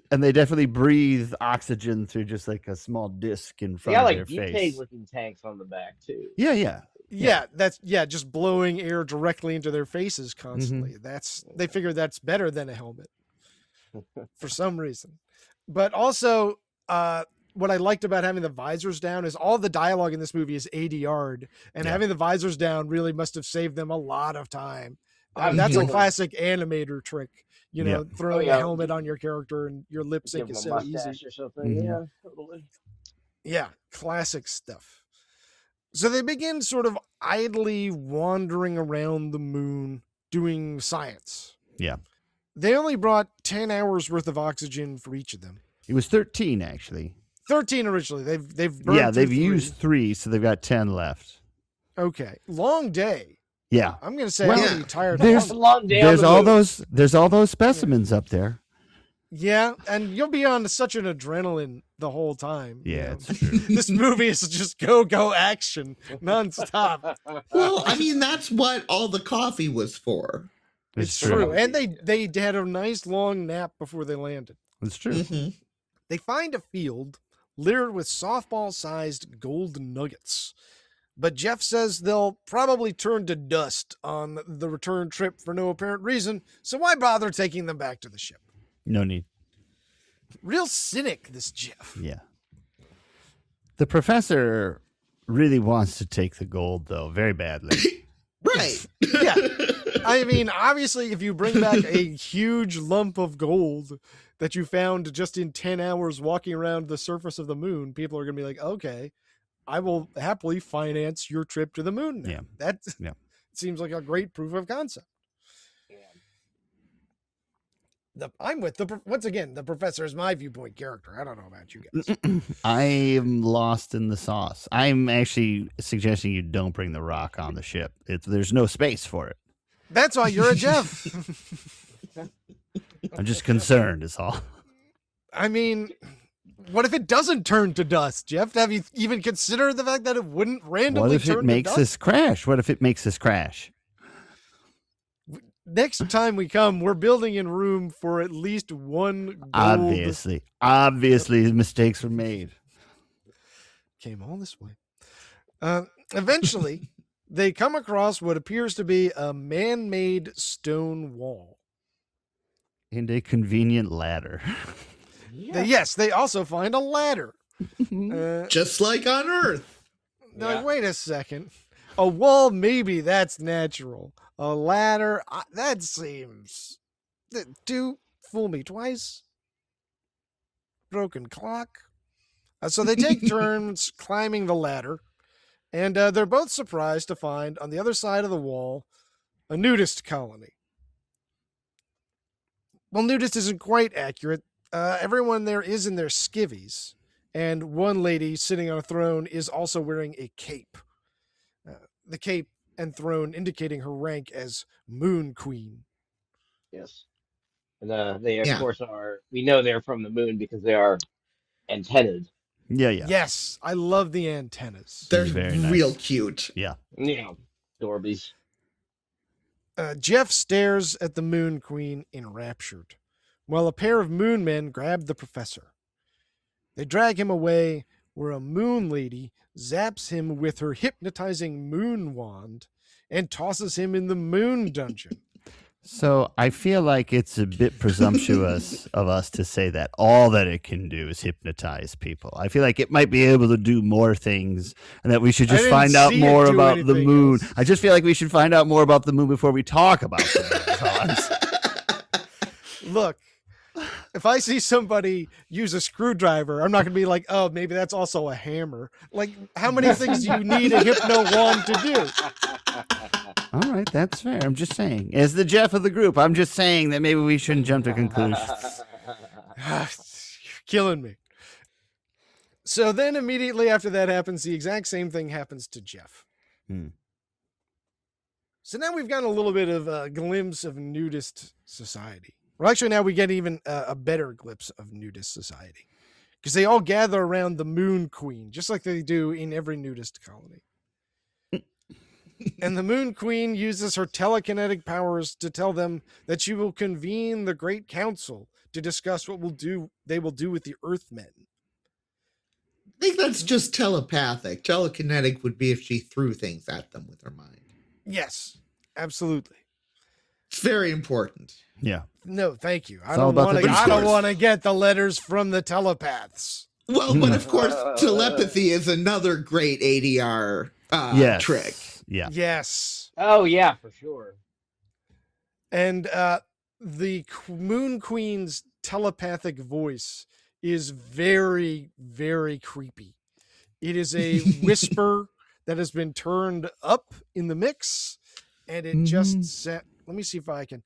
And they definitely breathe oxygen through just like a small disc in They front got of like their butane face. looking tanks on the back too. Yeah, yeah. Yeah, just blowing air directly into their faces constantly. They figure that's better than a helmet for some reason. But also, what I liked about having the visors down is all the dialogue in this movie is ADR'd, and having the visors down really must have saved them a lot of time. That's a classic animator trick, throwing a helmet on your character and your lip sync Give is them a so easy. mustache or something. Mhm. Yeah, totally. Yeah, classic stuff. So they begin sort of idly wandering around the moon doing science. Yeah. They only brought 10 hours worth of oxygen for each of them. It was 13 actually. 13 originally. They've burned through They've 3. used 3, so they've got 10 left. Okay. Long day. Yeah. I'm going to say Well, I'm gonna be tired. there's- It's a long day on There's the all moon. those specimens up there. Yeah, and you'll be on such an adrenaline the whole time. Yeah, it's true. This movie is just go action nonstop. Well, I mean, that's what all the coffee was for. It's true. And they had a nice long nap before they landed. It's true. Mhm. They find a field littered with softball-sized gold nuggets. But Jeff says they'll probably turn to dust on the return trip for no apparent reason, so why bother taking them back to the ship? No need. Real cynic, this Jeff. Yeah. The professor really wants to take the gold, though, very badly. Right. Yeah. I mean, obviously, if you bring back a huge lump of gold that you found just in 10 hours walking around the surface of the moon, people are going to be like, okay, I will happily finance your trip to the moon now. Yeah. That Yeah. seems like a great proof of concept. Once again, the professor is my viewpoint character. I don't know about you guys. I am lost in the sauce. I'm actually suggesting you don't bring the rock on the ship. There's no space for it. That's why you're a Jeff. I'm just concerned, is all. I mean, what if it doesn't turn to dust, Jeff? Have you even considered the fact that it wouldn't randomly What if turn it makes to dust? us crash? What if it makes us crash? Next time we come, we're building in room for at least one gold. Obviously, mistakes were made. Came all this way. Eventually, they come across what appears to be a man-made stone wall. And a convenient ladder. Yes, they also find a ladder. Just like on Earth. Now, wait a second. A wall, maybe that's natural. A ladder, that seems... Do fool me twice. Broken clock. So they take turns climbing the ladder, and they're both surprised to find on the other side of the wall a nudist colony. Well, nudist isn't quite accurate. Everyone there is in their skivvies, and one lady sitting on a throne is also wearing a cape. The cape and throne indicating her rank as Moon Queen. Yes. And they, of course, we know they're from the moon because they are antennaed. Yeah. Yes, I love the antennas. They're Very nice. real cute. Yeah. Yeah. Dorbies. Jeff stares at the Moon Queen enraptured, while a pair of moon men grab the professor. They drag him away, where a moon lady zaps him with her hypnotizing moon wand and tosses him in the moon dungeon. So I feel like it's a bit presumptuous of us to say that all that it can do is hypnotize people. I feel like it might be able to do more things and that we should just find out more about the moon. Else. I just feel like we should find out more about the moon before we talk about the moon. Look, if I see somebody use a screwdriver, I'm not going to be like, oh, maybe that's also a hammer. Like, how many things do you need a hypno wand to do? All right, that's fair. I'm just saying. As the Jeff of the group, I'm just saying that maybe we shouldn't jump to conclusions. You're killing me. So then immediately after that happens, the exact same thing happens to Jeff. So now we've gotten a little bit of a glimpse of nudist society. Well, actually, now we get even a better glimpse of nudist society. Because they all gather around the Moon Queen, just like they do in every nudist colony. And the Moon Queen uses her telekinetic powers to tell them that she will convene the Great Council to discuss what they will do with the Earthmen. I think that's just telepathic. Telekinetic would be if she threw things at them with her mind. Yes, absolutely. It's very important. Yeah. No, thank you. I all don't about the want to. I don't discourse. want to get the letters from the telepaths. Well, but of course, telepathy is another great ADR trick. Yeah. Yes. Oh yeah, for sure. And the Moon Queen's telepathic voice is very, very creepy. It is a whisper that has been turned up in the mix, and it just set. Let me see if I can.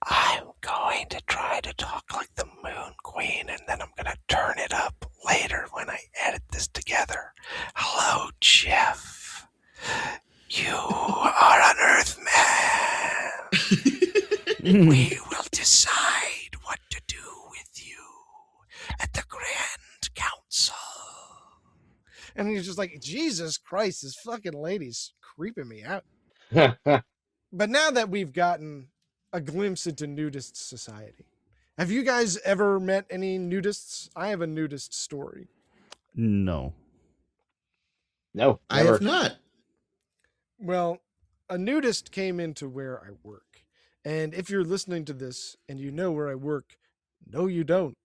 I'm going to try to talk like the Moon Queen, and then I'm going to turn it up later when I edit this together. Hello, Jeff. You are an Earthman. We will decide what to do with you at the Grand Council. And he's just like, Jesus Christ, this fucking lady's creeping me out. But now that we've gotten a glimpse into nudist society, have you guys ever met any nudists? I have a nudist story. No. No, I never. have not. Well, a nudist came into where I work. And if you're listening to this and you know where I work, no, you don't.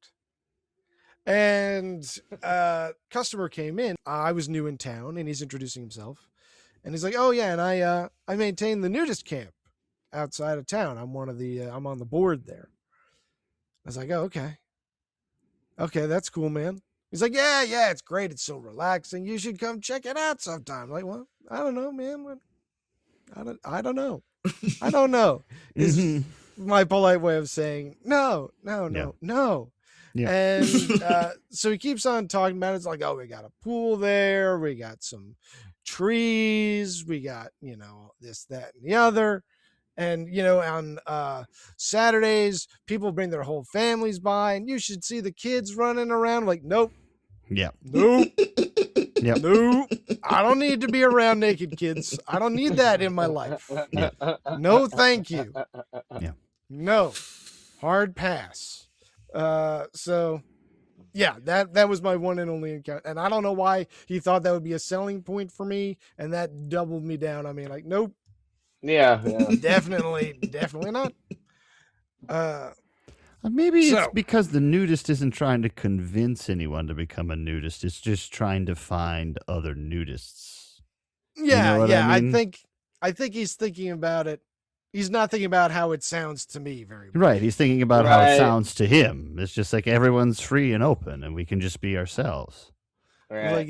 And a customer came in. I was new in town, and he's introducing himself. And he's like, "Oh yeah, and I maintain the nudist camp outside of town. I'm I'm on the board there." I was like, "Oh, okay. Okay, that's cool, man." He's like, yeah, it's great. It's so relaxing. You should come check it out sometime. I'm like, well, I don't know, man. I don't know. I don't know. Is my polite way of saying no. Yeah. And so he keeps on talking about it. It's like, oh, we got a pool there. We got some trees. We got, this, that, and the other. And, on Saturdays, people bring their whole families by, and you should see the kids running around. Like, nope. Yeah. Nope. Yep. Nope. I don't need to be around naked kids. I don't need that in my life. Yeah. No, thank you. Yeah. No. Hard pass. So yeah, that was my one and only encounter. And I don't know why he thought that would be a selling point for me, and that doubled me down. I mean, like, nope. Yeah. Definitely not. Maybe it's because the nudist isn't trying to convince anyone to become a nudist. It's just trying to find other nudists. Yeah, I mean? I think he's thinking about it. He's not thinking about how it sounds to me very much. Right. He's thinking about how it sounds to him. It's just like everyone's free and open, and we can just be ourselves. Right. Like,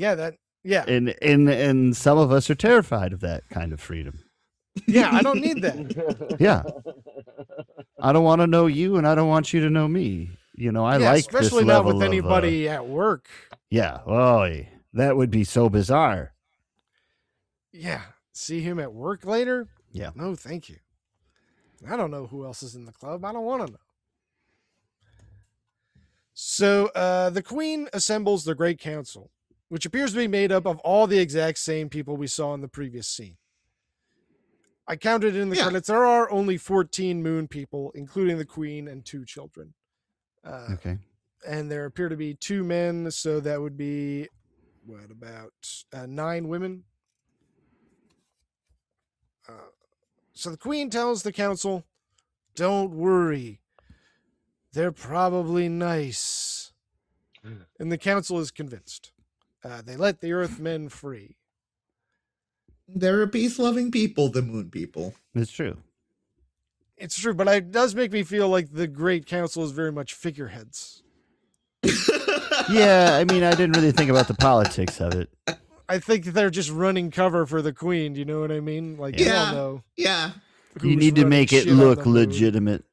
yeah. And some of us are terrified of that kind of freedom. Yeah, I don't need that. Yeah. I don't want to know you, and I don't want you to know me. I like especially this not level with of, anybody at work. Yeah. Oh, that would be so bizarre. Yeah. See him at work later? Yeah. No, thank you. I don't know who else is in the club. I don't want to know. So the Queen assembles the Great Council, which appears to be made up of all the exact same people we saw in the previous scene. I counted in the credits. There are only 14 moon people, including the Queen and 2 children. Okay. And there appear to be 2 men, so that would be, about 9 women? So the queen tells the council, don't worry. They're probably nice. And the council is convinced. They let the Earthmen free. They're a peace-loving people, the moon people. It's true. It's true, but it does make me feel like the Great Council is very much figureheads. Yeah, I mean, I didn't really think about the politics of it. I think they're just running cover for the queen. Do you know what I mean? Like, you all Yeah. know. Yeah. You who's need to running make it shit on look the moon. legitimate.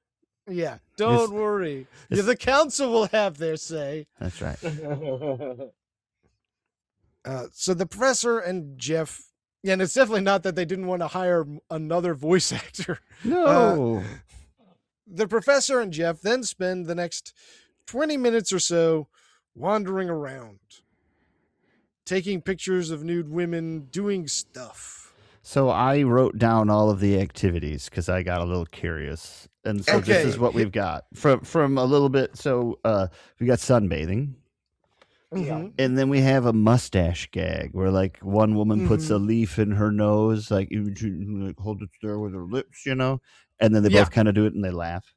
Yeah, don't worry. Yeah, the council will have their say. That's right. So the professor and Jeff, and it's definitely not that they didn't want to hire another voice actor. No. The professor and Jeff then spend the next 20 minutes or so wandering around, taking pictures of nude women doing stuff. So I wrote down all of the activities because I got a little curious. And so this is Okay. what we've got from a little bit. So we got sunbathing. Mhm. And then we have a mustache gag where like one woman puts a leaf in her nose, like hold it there with her lips, you know, and then they Yeah. both kind of do it and they laugh.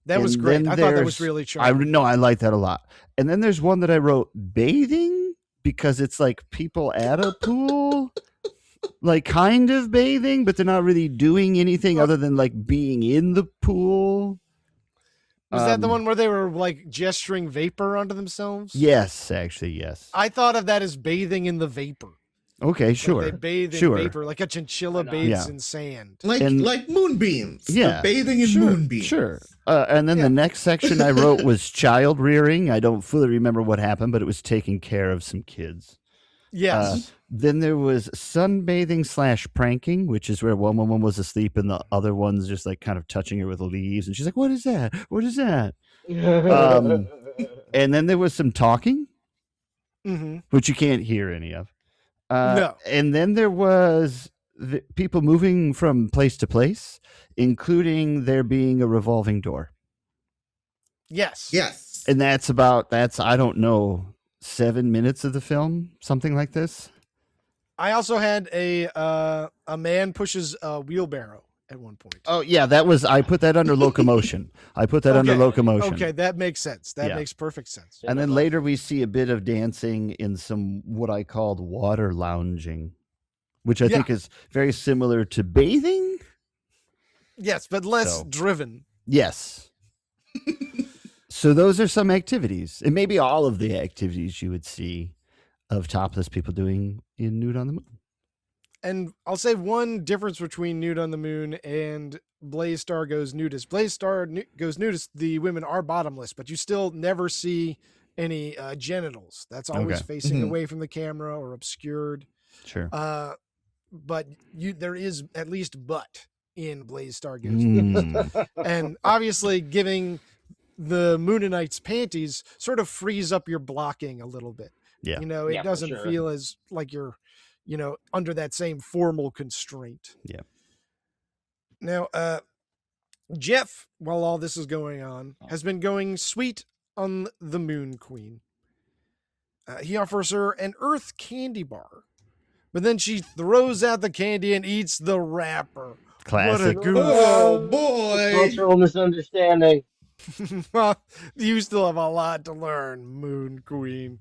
That was And great. then I thought that was there's- really charming. I like that a lot. And then there's one that I wrote bathing because it's like people at a pool, like kind of bathing, but they're not really doing anything other than like being in the pool. Was that the one where they were like gesturing vapor onto themselves? Yes, actually, yes. I thought of that as bathing in the vapor. Okay, Like sure. they bathe in Sure. vapor, like a chinchilla bathes Yeah. in sand. Like moonbeams. Yeah, They're bathing in sure, moonbeams. Sure. And then the next section I wrote was child rearing. I don't fully remember what happened, but it was taking care of some kids. Yes. Then there was sunbathing / pranking, which is where one woman was asleep and the other one's just like kind of touching her with leaves. And she's like, what is that? What is that? And then there was some talking, Mm-hmm. which you can't hear any of. No. And then there was the people moving from place to place, including there being a revolving door. Yes. Yes. And that's I don't know, 7 minutes of the film, something like this. I also had a man pushes a wheelbarrow at one point. Oh yeah, I put that under locomotion. under Okay. locomotion. Okay, that makes sense. That Yeah. makes perfect sense. And then later we see a bit of dancing in some what I called water lounging, which I think is very similar to bathing. Yes, but less So. driven. Yes. So those are some activities, and maybe all of the activities you would see of topless people doing in Nude on the Moon. And I'll say one difference between Nude on the Moon and Blaze Star Goes Nudist. Blaze Star Goes Nudist, the women are bottomless, but you still never see any genitals. That's always Okay. facing away from the camera or obscured. Sure. But there is at least butt in Blaze Star Goes Nudist. And obviously giving the Moonanites panties sort of frees up your blocking a little bit. Yeah. You know, it Yeah, for doesn't sure. feel as like you're, under that same formal constraint. Yeah. Now, Jeff, while all this is going on, has been going sweet on the Moon Queen. He offers her an Earth candy bar, but then she throws out the candy and eats the wrapper. Classic. What a goof. Oh boy. Cultural misunderstanding. Well, you still have a lot to learn, Moon Queen.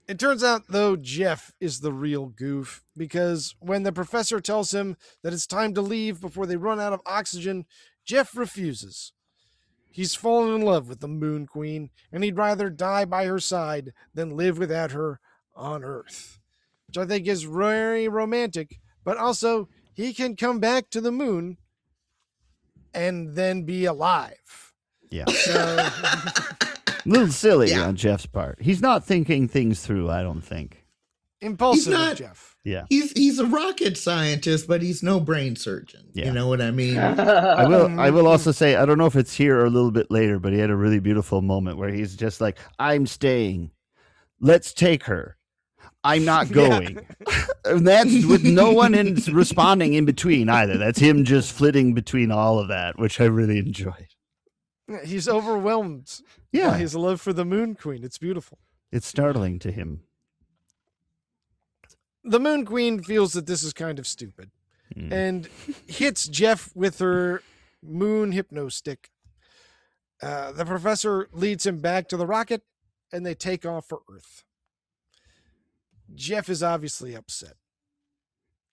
It turns out, though, Jeff is the real goof, because when the professor tells him that it's time to leave before they run out of oxygen, Jeff refuses. He's fallen in love with the Moon Queen, and he'd rather die by her side than live without her on Earth, which I think is very romantic, but also he can come back to the moon and then be alive. Yeah. So, A little silly Yeah. on Jeff's part. He's not thinking things through, I don't think. impulsive of not- Jeff. Yeah. He's a rocket scientist, but he's no brain surgeon. Yeah. You know what I mean? I will also say, I don't know if it's here or a little bit later, but he had a really beautiful moment where he's just like, I'm staying. Let's take her. I'm not going. And that's with no one responding in between either. That's him just flitting between all of that, which I really enjoyed. He's overwhelmed Yeah. by his love for the Moon Queen. It's beautiful. It's startling to him. The Moon Queen feels that this is kind of stupid. and hits Jeff with her moon hypno stick. The professor leads him back to the rocket, and they take off for Earth. Jeff is obviously upset.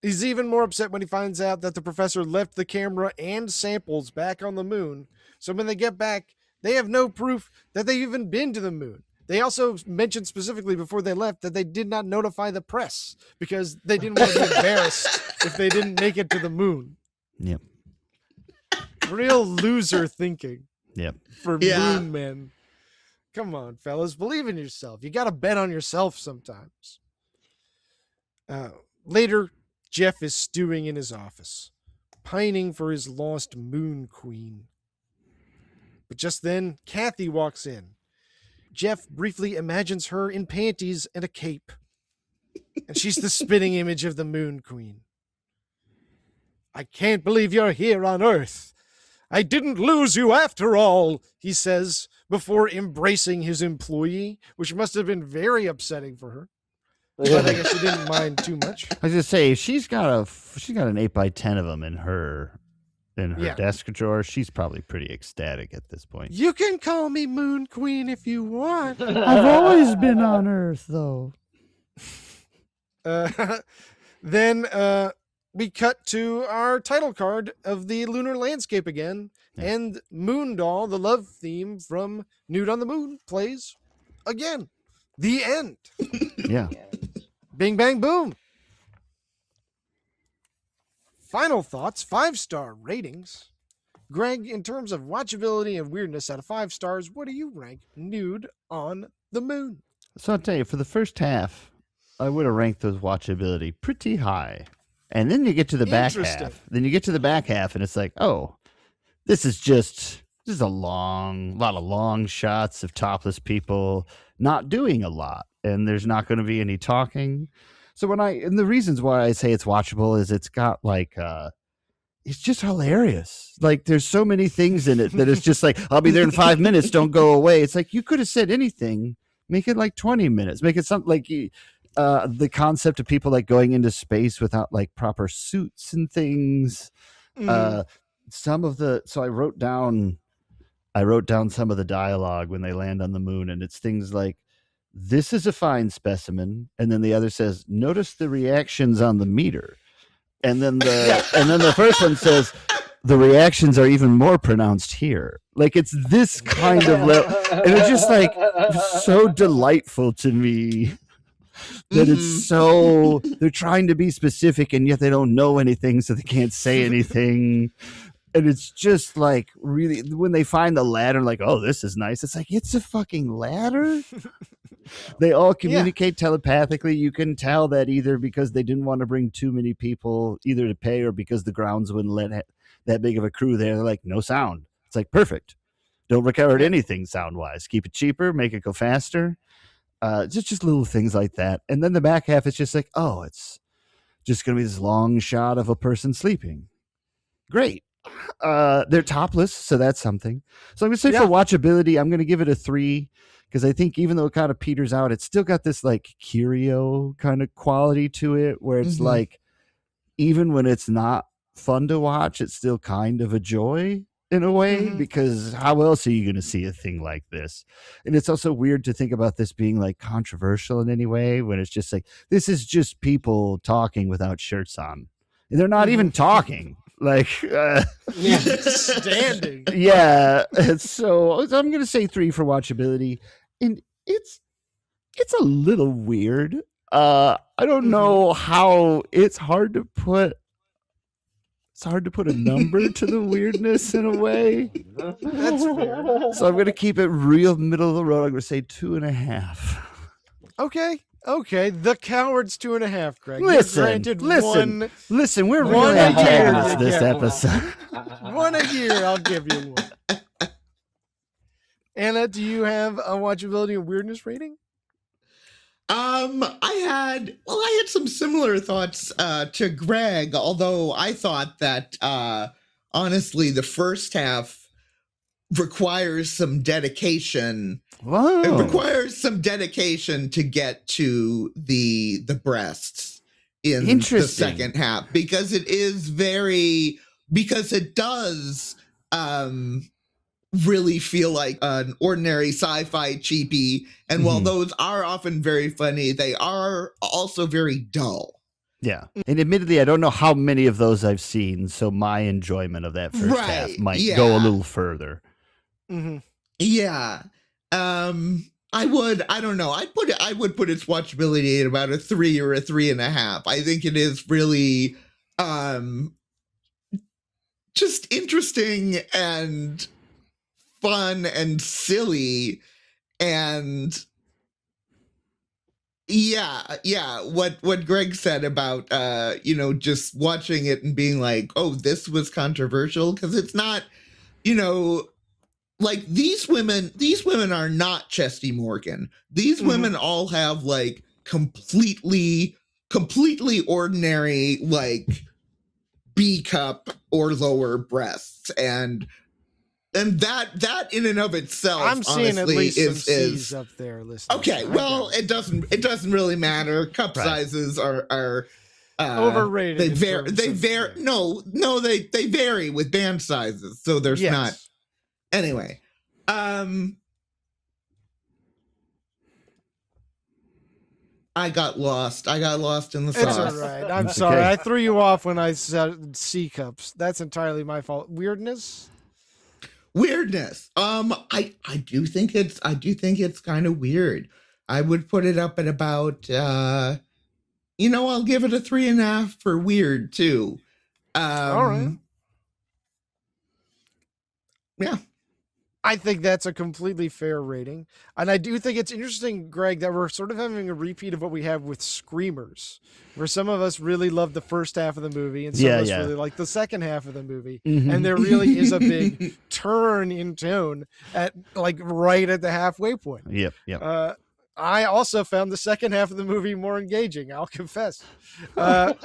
He's even more upset when he finds out that the professor left the camera and samples back on the moon. So when they get back, they have no proof that they've even been to the moon. They also mentioned specifically before they left that they did not notify the press because they didn't want to be embarrassed if they didn't make it to the moon. Yep. Real loser thinking. Yep. For moon men. Come on, fellas. Believe in yourself. You got to bet on yourself sometimes. Later, Jeff is stewing in his office, pining for his lost moon queen. But just then, Kathy walks in. Jeff briefly imagines her in panties and a cape. And she's the spitting image of the moon queen. I can't believe you're here on Earth. I didn't lose you after all, he says, before embracing his employee, which must have been very upsetting for her. But I guess she didn't mind too much. I was gonna say she's got an 8x10 of them in her desk drawer. She's probably pretty ecstatic at this point. You can call me Moon Queen if you want. I've always been on Earth, though. Then we cut to our title card of the lunar landscape again, and Moon Doll, the love theme from Nude on the Moon, plays again. The end. Yeah. Bing, bang, boom. Final thoughts, 5-star ratings. Greg, in terms of watchability and weirdness out of 5 stars, what do you rank Nude on the Moon? So I'll tell you, for the first half, I would have ranked those watchability pretty high. And then you get to the back half. Then you get to the back half, and it's like, oh, this is a lot of long shots of topless people not doing a lot, and there's not going to be any talking. So and the reasons why I say it's watchable is it's got it's just hilarious. Like there's so many things in it that it's just like, I'll be there in 5 minutes. Don't go away. It's like, you could have said anything, make it like 20 minutes, make it something like the concept of people like going into space without like proper suits and things. So I wrote down some of the dialogue when they land on the moon, and it's things like, this is a fine specimen. And then the other says, notice the reactions on the meter. And then the first one says, the reactions are even more pronounced here. Like it's this kind of level. And it's just like so delightful to me that it's so, they're trying to be specific and yet they don't know anything, so they can't say anything. And it's just like really, when they find the ladder, like, oh, this is nice. It's like, it's a fucking ladder. They all communicate telepathically. You can tell that either because they didn't want to bring too many people either to pay or because the grounds wouldn't let that big of a crew there. They're like, no sound. It's like, perfect. Don't record anything sound wise. Keep it cheaper. Make it go faster. Just little things like that. And then the back half is just like, oh, it's just going to be this long shot of a person sleeping. Great. They're topless, so that's something. So I'm going to say for watchability, I'm going to give it a 3 because I think even though it kind of peters out, it's still got this like curio kind of quality to it where it's like, even when it's not fun to watch, it's still kind of a joy in a way, because how else are you going to see a thing like this? And it's also weird to think about this being like controversial in any way when it's just like, this is just people talking without shirts on. And they're not even talking. Like standing. Yeah. So I'm going to say 3 for watchability. And it's a little weird. I don't know how it's hard to put a number to the weirdness in a way. That's fair. So I'm going to keep it real middle of the road. I'm going to say 2.5. Okay. The Coward's 2.5, Greg. Listen. We're really antagonists this episode. 1 a year, I'll give you 1. Anna, do you have a watchability and weirdness rating? I had some similar thoughts to Greg, although I thought that honestly the first half requires some dedication. Whoa. It requires some dedication to get to the breasts in the Interesting. second half because it does really feel like an ordinary sci-fi cheapie. And while those are often very funny, they are also very dull. Yeah. And admittedly, I don't know how many of those I've seen, so my enjoyment of that first half might go a little further. Yeah. I don't know. I would put its watchability at about a 3 or a 3.5. I think it is really just interesting and fun and silly, and what Greg said about just watching it and being like, oh, this was controversial, because it's not, like these women are not Chesty Morgan. These women all have like completely ordinary, like B cup or lower breasts, and that in and of itself, I'm seeing at honestly, least some is C's up there. Listen. okay. Well, it doesn't really matter. Cup sizes are overrated. They vary. They vary. No, they vary with band sizes. So there's not. Anyway, I got lost. I got lost in the sauce. It's all right. I'm sorry. I threw you off when I said C cups. That's entirely my fault. Weirdness. I do think it's kind of weird. I would put it up at about I'll give it a 3.5 for weird too. All right. Yeah. I think that's a completely fair rating. And I do think it's interesting, Greg, that we're sort of having a repeat of what we have with Screamers, where some of us really love the first half of the movie and some of us really like the second half of the movie. And there really is a big turn in tone at like right at the halfway point. Yep. I also found the second half of the movie more engaging, I'll confess. I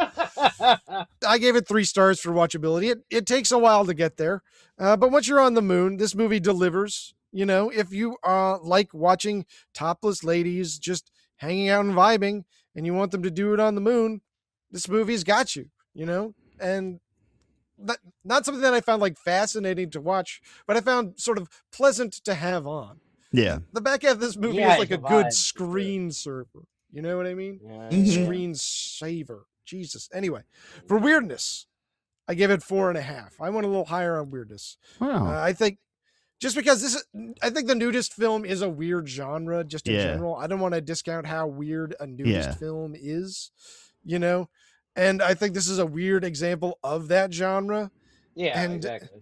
gave it 3 stars for watchability. It takes a while to get there. But once you're on the moon, this movie delivers. If you like watching topless ladies just hanging out and vibing and you want them to do it on the moon, this movie's got you, and not something that I found like fascinating to watch, but I found sort of pleasant to have on. Yeah. The back half of this movie is like a good screen server. You know what I mean? Screen saver. Jesus. Anyway, for weirdness, I give it 4.5. I went a little higher on weirdness. Wow. I think just because I think the nudist film is a weird genre just in general. I don't want to discount how weird a nudist film is, and I think this is a weird example of that genre. Yeah, and exactly.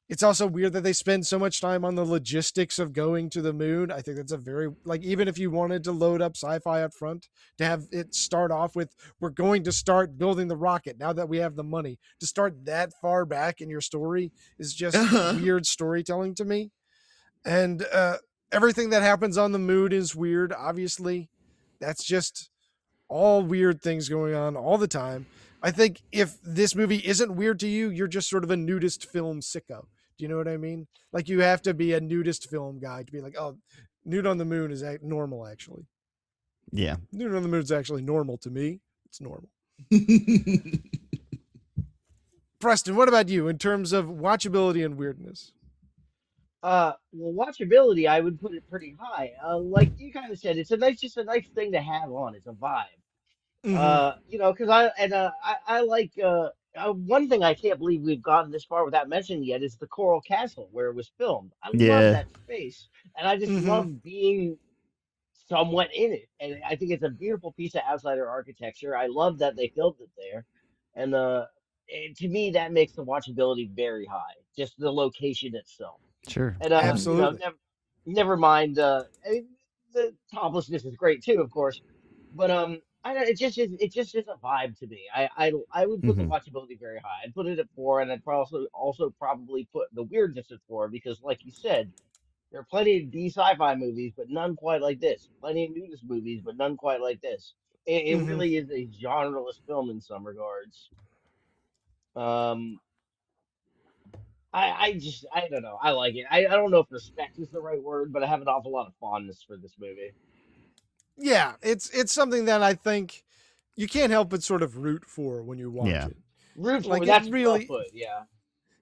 It's also weird that they spend so much time on the logistics of going to the moon. I think that's a very, even if you wanted to load up sci-fi up front, to have it start off with, we're going to start building the rocket now that we have the money, to start that far back in your story is just weird storytelling to me. And everything that happens on the moon is weird. Obviously, that's just all weird things going on all the time. I think if this movie isn't weird to you, you're just sort of a nudist film sicko. Do you know what I mean? Like, you have to be a nudist film guy to be like, oh, Nude on the Moon is normal, actually. Yeah. Nude on the Moon is actually normal to me. It's normal. Preston, what about you in terms of watchability and weirdness? Well, watchability, I would put it pretty high. Like you kind of said, it's just a nice thing to have on. It's a vibe. Because I like one thing I can't believe we've gotten this far without mentioning yet is the Coral Castle where it was filmed. I love that space, and I just love being somewhat in it. And I think it's a beautiful piece of outsider architecture. I love that they filmed it there, and to me that makes the watchability very high. Just the location itself. Sure. And absolutely. Never mind. The toplessness is great too, of course, but I don't, it just is a vibe to me. I would put the watchability very high. I'd put it at 4, and I'd probably also probably put the weirdness at 4 because, like you said, there are plenty of D sci-fi movies, but none quite like this. Plenty of nudist movies, but none quite like this. It really is a genreless film in some regards. I don't know. I like it. I don't know if respect is the right word, but I have an awful lot of fondness for this movie. Yeah, it's something that I think you can't help but sort of root for when you watch Yeah. it. Root for Like, me. it That's really- well put. Yeah.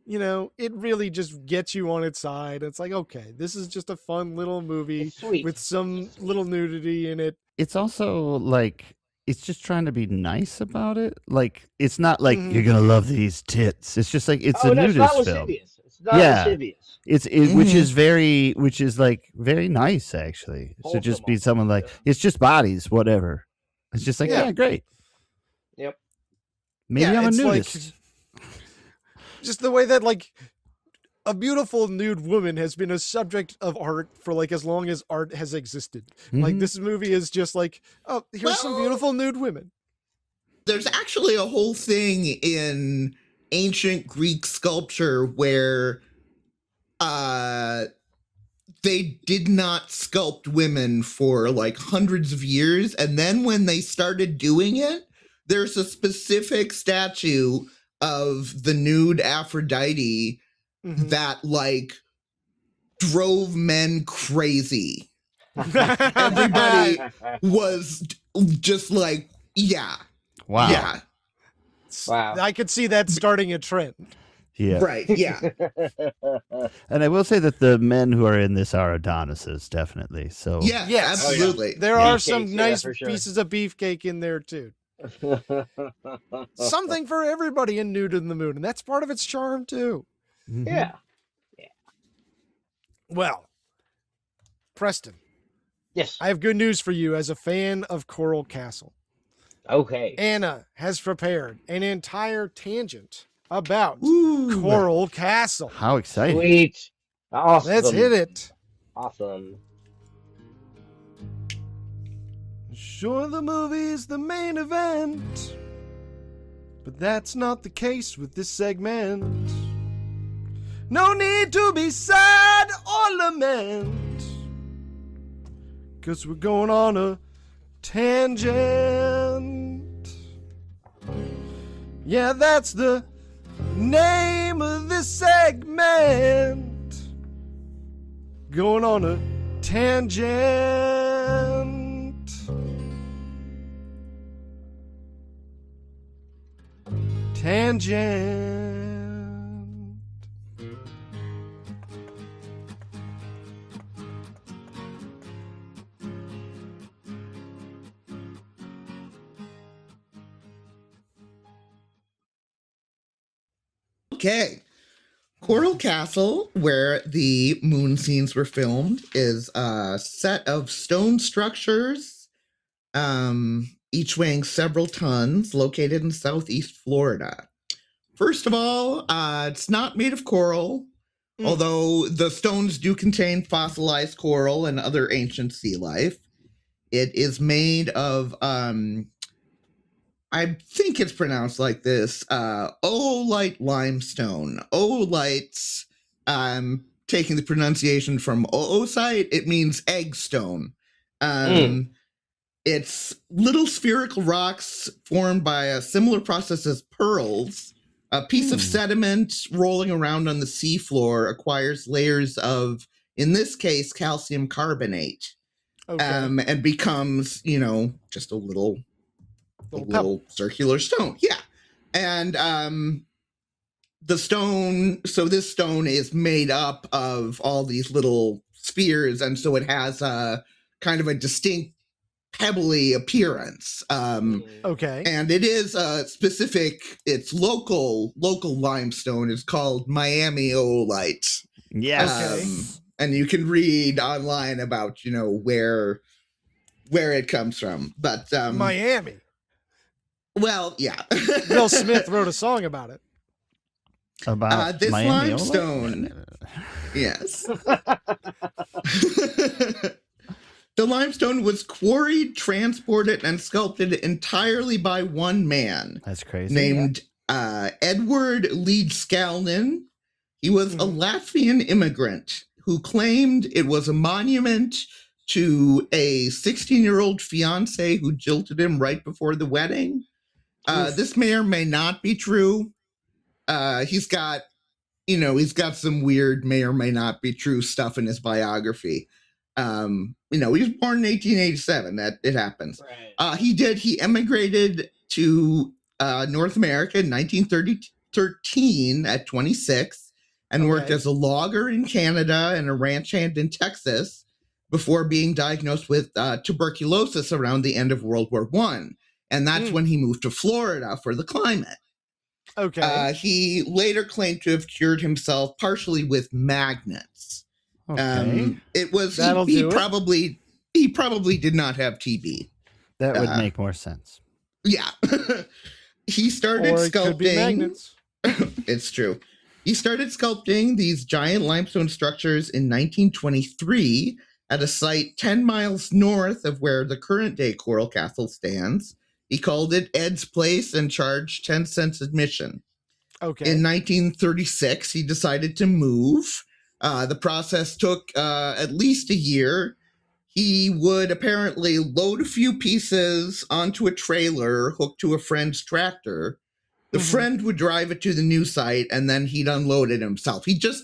You know, it really just gets you on its side. It's like, okay, this is just a fun little movie It's sweet. with some little nudity in it. It's also like it's just trying to be nice about it. Like it's not like Mhm. you're gonna love these tits. It's just like it's a It's not nudist film. lascivious. It's not Yeah. lascivious. Which is like very nice actually. To just Wholesome be almost, someone like yeah. it's just bodies, whatever. It's just like Yeah. yeah, great. Yep. Maybe Yeah, I'm a it's like- nudist. Just the way that, like, a beautiful nude woman has been a subject of art for, like, as long as art has existed. Like, Mhm. this movie is just like, oh, here's some Well- beautiful nude women. There's actually a whole thing in ancient Greek sculpture where they did not sculpt women for like hundreds of years, and then when they started doing it, there's a specific statue of the nude Aphrodite Mhm. that like drove men crazy. Everybody was just like, yeah, Wow. yeah, Wow. I could see that starting a trend. Yeah. right, yeah. And I will say that the men who are in this are Adonises, definitely. So Yeah, Yes. absolutely. There are Beefcakes, some yeah, nice for sure. pieces of beefcake in there, too. Something for everybody in Nude in the Moon, and that's part of its charm, too. Mhm. Yeah. Well, Preston, Yes. I have good news for you as a fan of Coral Castle. Okay. Anna has prepared an entire tangent about Ooh. Coral Castle. How exciting. Sweet. Awesome. Let's hit it. Awesome. Sure, the movie's the main event, but that's not the case with this segment. No need to be sad or lament, 'cause we're going on a tangent. Yeah, that's the name of this segment. Going on a tangent. Tangent. Okay. Coral Castle, where the moon scenes were filmed, is a set of stone structures, each weighing several tons, located in southeast Florida. First of all, it's not made of coral, although the stones do contain fossilized coral and other ancient sea life. It is made of, I think it's pronounced like this, oolite limestone. Oolites, taking the pronunciation from oocyte, it means egg stone. It's little spherical rocks formed by a similar process as pearls. A piece of sediment rolling around on the seafloor acquires layers of, in this case, calcium carbonate, Okay. and becomes, just a little Little circular stone. Yeah. And the stone, so this stone is made up of all these little spheres, and so it has a kind of a distinct pebbly appearance. Okay. And it is specific, it's local limestone is called Miami oolite. Yes. And you can read online about, where it comes from. But Miami. well, yeah. Will Smith wrote a song about it. About this Miami limestone. Yes. The limestone was quarried, transported, and sculpted entirely by one man That's crazy. named Edward Leedskalnin. He was a Latvian immigrant who claimed it was a monument to a 16-year-old fiance who jilted him right before the wedding. This may or may not be true. He's got some weird may or may not be true stuff in his biography. He was born in 1887. That it happens. Right. He emigrated to North America in 1913 at 26 and worked Okay. as a logger in Canada and a ranch hand in Texas before being diagnosed with tuberculosis around the end of World War I. And that's when he moved to Florida for the climate. Okay. He later claimed to have cured himself partially with magnets. Okay. It was That'll he do it. probably did not have TB. That would make more sense. Yeah. He started Or it could be sculpting. magnets. It's true. He started sculpting these giant limestone structures in 1923 at a site 10 miles north of where the current day Coral Castle stands. He called it Ed's Place and charged 10 cents admission. Okay. In 1936, he decided to move. The process took at least a year. He would apparently load a few pieces onto a trailer hooked to a friend's tractor. The friend would drive it to the new site, and then he'd unload it himself. He just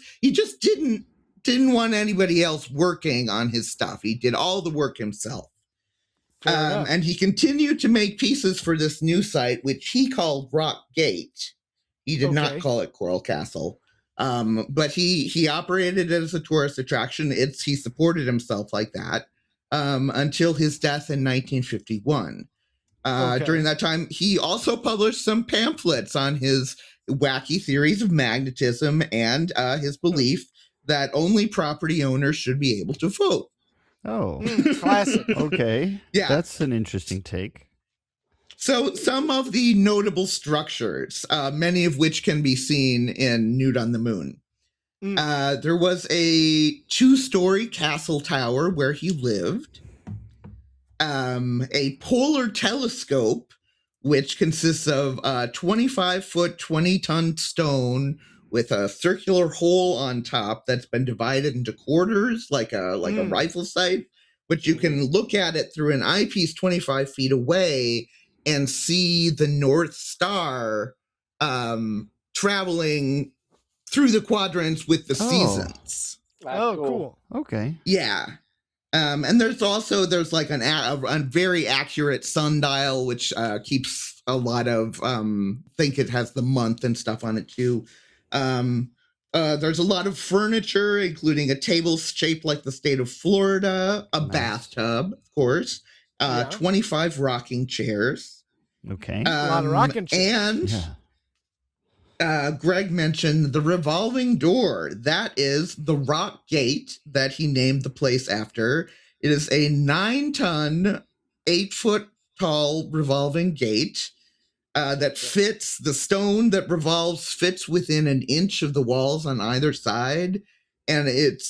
didn't want anybody else working on his stuff. He did all the work himself. Fair enough. And he continued to make pieces for this new site, which he called Rock Gate. He did not Okay. call it Coral Castle. But he operated it as a tourist attraction. He supported himself like that until his death in 1951. Okay. During that time, he also published some pamphlets on his wacky theories of magnetism and his belief that only property owners should be able to vote. Oh, Classic. okay. Yeah. That's an interesting take. So some of the notable structures, many of which can be seen in Nude on the Moon. There was a 2-story castle tower where he lived. A polar telescope, which consists of a 25-foot, 20-ton stone with a circular hole on top that's been divided into quarters like a rifle sight, but you can look at it through an eyepiece 25 feet away and see the North Star traveling through the quadrants with the seasons. Oh, cool. Okay. Yeah. And there's like a very accurate sundial, which keeps a lot of, think it has the month and stuff on it too. There's a lot of furniture, including a table shaped like the state of Florida, a bathtub, of course, 25 rocking chairs. Okay. A lot of rocking chairs. And Yeah. Greg mentioned the revolving door. That is the Rock Gate that he named the place after. It is a 9-ton, 8-foot tall revolving gate that fits, the stone that revolves fits within an inch of the walls on either side. And it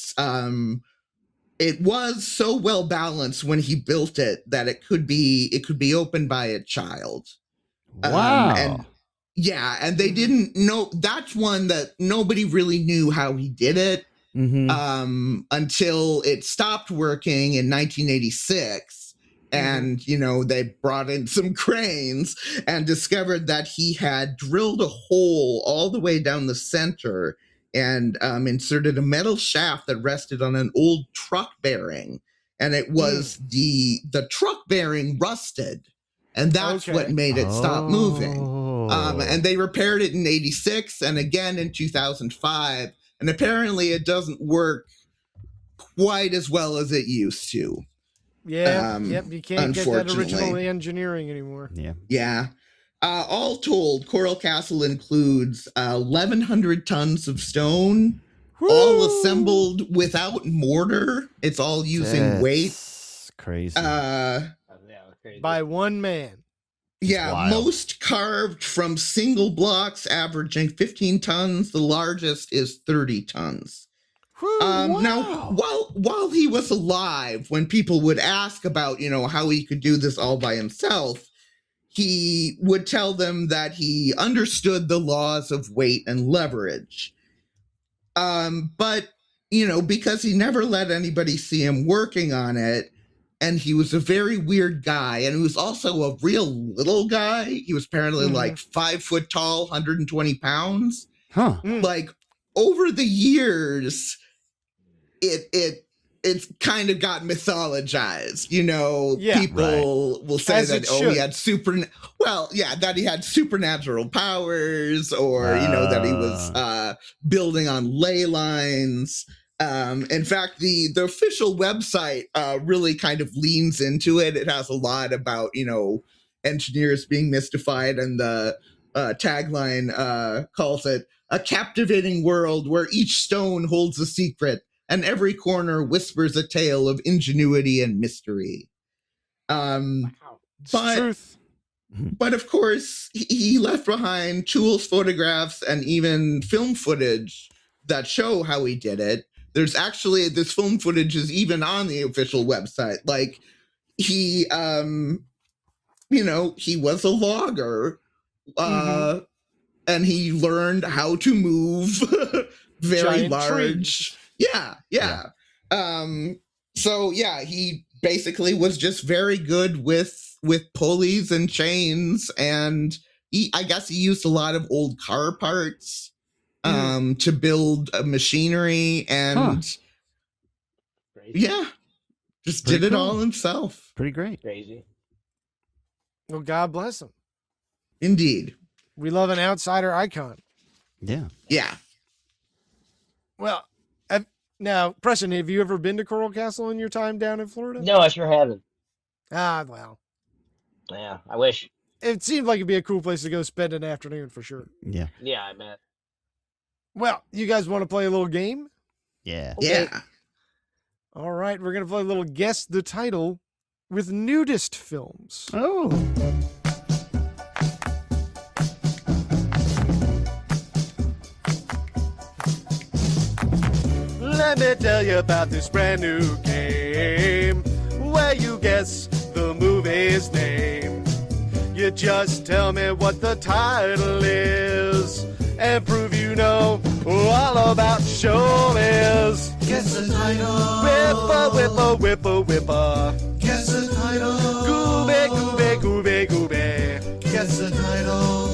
was so well balanced when he built it that it could be opened by a child. Wow. And they didn't know. That's one that nobody really knew how he did it until it stopped working in 1986. And, they brought in some cranes and discovered that he had drilled a hole all the way down the center and inserted a metal shaft that rested on an old truck bearing. And it was the truck bearing rusted. And that's what made it stop moving. And they repaired it in 86 and again in 2005. And apparently it doesn't work quite as well as it used to. Yeah. You can't get that original unfortunately. engineering anymore. Yeah. Yeah. All told, Coral Castle includes 1,100 tons of stone, all assembled without mortar. It's all using weight. That's crazy. By one man. Yeah, wild. most carved from single blocks averaging 15 tons. The largest is 30 tons. Now, while he was alive, when people would ask about, how he could do this all by himself, he would tell them that he understood the laws of weight and leverage. But, because he never let anybody see him working on it, and he was a very weird guy, and he was also a real little guy. He was apparently like 5 foot tall, 120 pounds. Huh. Like over the years, it's kind of got mythologized. You know, Yeah. people will say As that it he should. had that he had supernatural powers, or you know, that he was building on ley lines. In fact, the official website really kind of leans into it. It has a lot about, you know, engineers being mystified, and the tagline calls it a captivating world where each stone holds a secret and every corner whispers a tale of ingenuity and mystery. It's But- truth. But of course, he left behind tools, photographs, and even film footage that show how he did it. There's actually, this film footage is even on the official website. Like, he, you know, he was a logger, and he learned how to move very Giant large. trees. Yeah. So yeah, he basically was just very good with pulleys and chains, and I guess he used a lot of old car parts to build machinery, and Crazy. yeah, just Pretty did it cool. all himself. Pretty great. Crazy. Well, God bless him. Indeed. We love an outsider icon. Yeah. Yeah. Well, now, Preston, have you ever been to Coral Castle in your time down in Florida? No, I sure haven't. Ah, well, Yeah, I wish. it seemed like it'd be a cool place to go spend an afternoon for sure. Yeah. Yeah, I bet. Well, you guys want to play a little game? Yeah. Okay. Yeah. All right, we're going to play a little guess the title with nudist films. Oh. Let me tell you about this brand new game where you guess the movie's name. You just tell me what the title is and prove you know all about showbiz. Guess the title. Whippa, whippa, whippa, whippa. Guess the title. Gooby, gooby, gooby, gooby. Guess the title.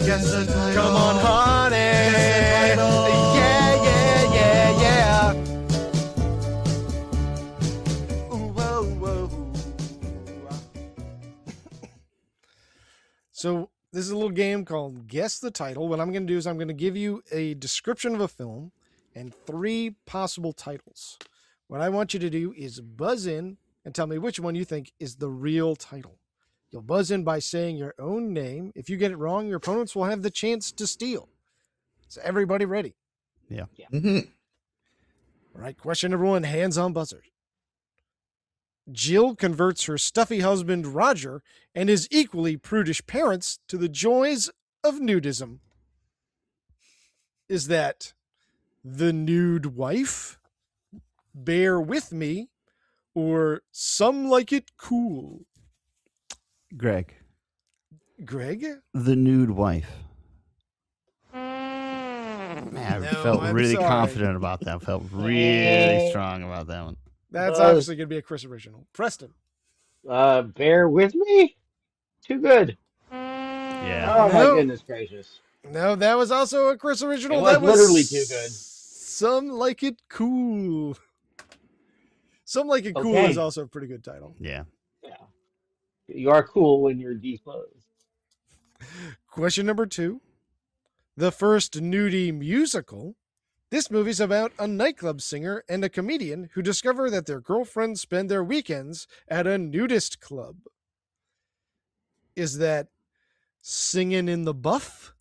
Guess the title. Come on, honey. Guess the title. Yeah, yeah, yeah, yeah. Ooh, whoa, whoa. So this is a little game called Guess the Title. What I'm going to do is I'm going to give you a description of a film and 3 possible titles. What I want you to do is buzz in and tell me which one you think is the real title. You'll buzz in by saying your own name. If you get it wrong, your opponents will have the chance to steal. So everybody ready? Mhm. All right, question number 1, hands on buzzer. Jill converts her stuffy husband, Roger, and his equally prudish parents to the joys of nudism. Is that The Nude Wife, Bear With Me, or Some Like It Cool? Greg, Greg? The Nude Wife. Man, I No, felt I'm really sorry. confident about that. Felt really strong about that one. That's Buzz. obviously going to be a Chris original. Preston. Bear with me. Too good. Yeah. Oh my No. goodness gracious. No, that was also a Chris original. It was That literally too good. Some Like It Cool. Some Like It Cool Okay. is also a pretty good title. Yeah. Yeah. You are cool when you're declothed. Question number 2. The first nudie musical. This movie's about a nightclub singer and a comedian who discover that their girlfriends spend their weekends at a nudist club. Is that Singin' in the Buff,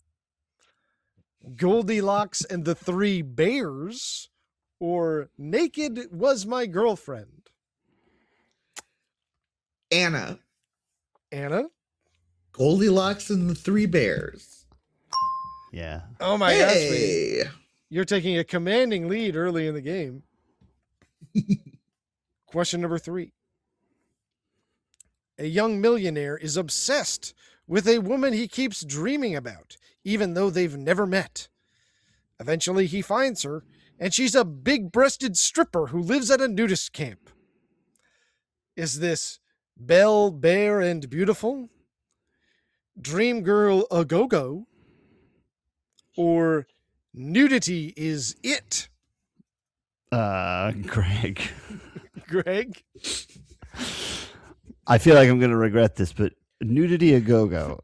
Goldilocks and the Three Bears, or Naked Was My Girlfriend? Anna, Anna? Goldilocks and the Three Bears. Yeah. Oh my gosh, sweetie. Hey. You're taking a commanding lead early in the game. Question number 3. A young millionaire is obsessed with a woman he keeps dreaming about, even though they've never met. Eventually, he finds her, and she's a big-breasted stripper who lives at a nudist camp. Is this Belle, Bear, and Beautiful? Dream Girl A Go-Go? Or Nudity Is It? Greg. Greg? I feel like I'm going to regret this, but nudity a go-go.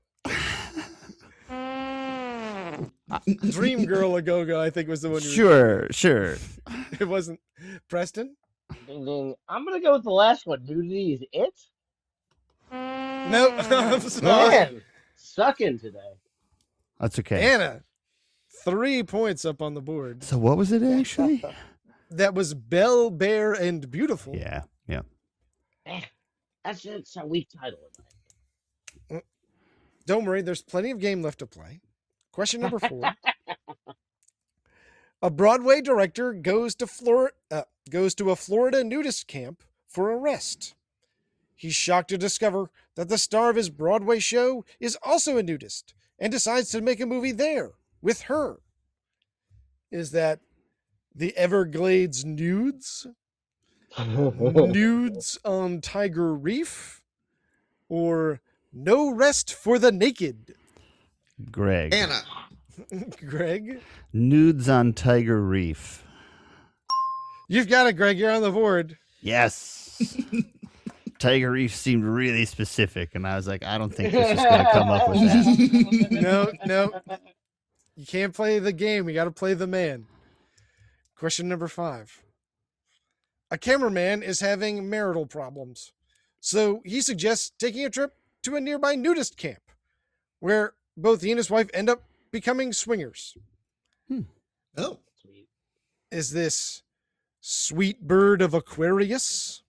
Dream Girl a go-go, I think was the one you Sure. It wasn't. Preston? Ding, ding. I'm gonna go with the last one. Nudity is it? Nope. I'm sorry. Man, sucking today. That's okay. Anna, 3 points up on the board. So what was it actually? That was Belle, Bear, and Beautiful. Yeah. That's a weak title. Don't worry, there's plenty of game left to play. Question number 4. A Broadway director goes to a Florida nudist camp for a rest. He's shocked to discover that the star of his Broadway show is also a nudist and decides to make a movie there with her. Is that the Everglades Nudes? Nudes on Tiger Reef? Or No Rest for the Naked? Greg. Anna. Greg? Nudes on Tiger Reef. You've got it, Greg. You're on the board. Yes. Tiger Reef seemed really specific, and I was like, I don't think this is going to come up with that. No. You can't play the game. You got to play the man. Question number 5. A cameraman is having marital problems. So he suggests taking a trip to a nearby nudist camp where both he and his wife end up becoming swingers. Oh. Sweet. Is this Sweet Bird of Aquarius?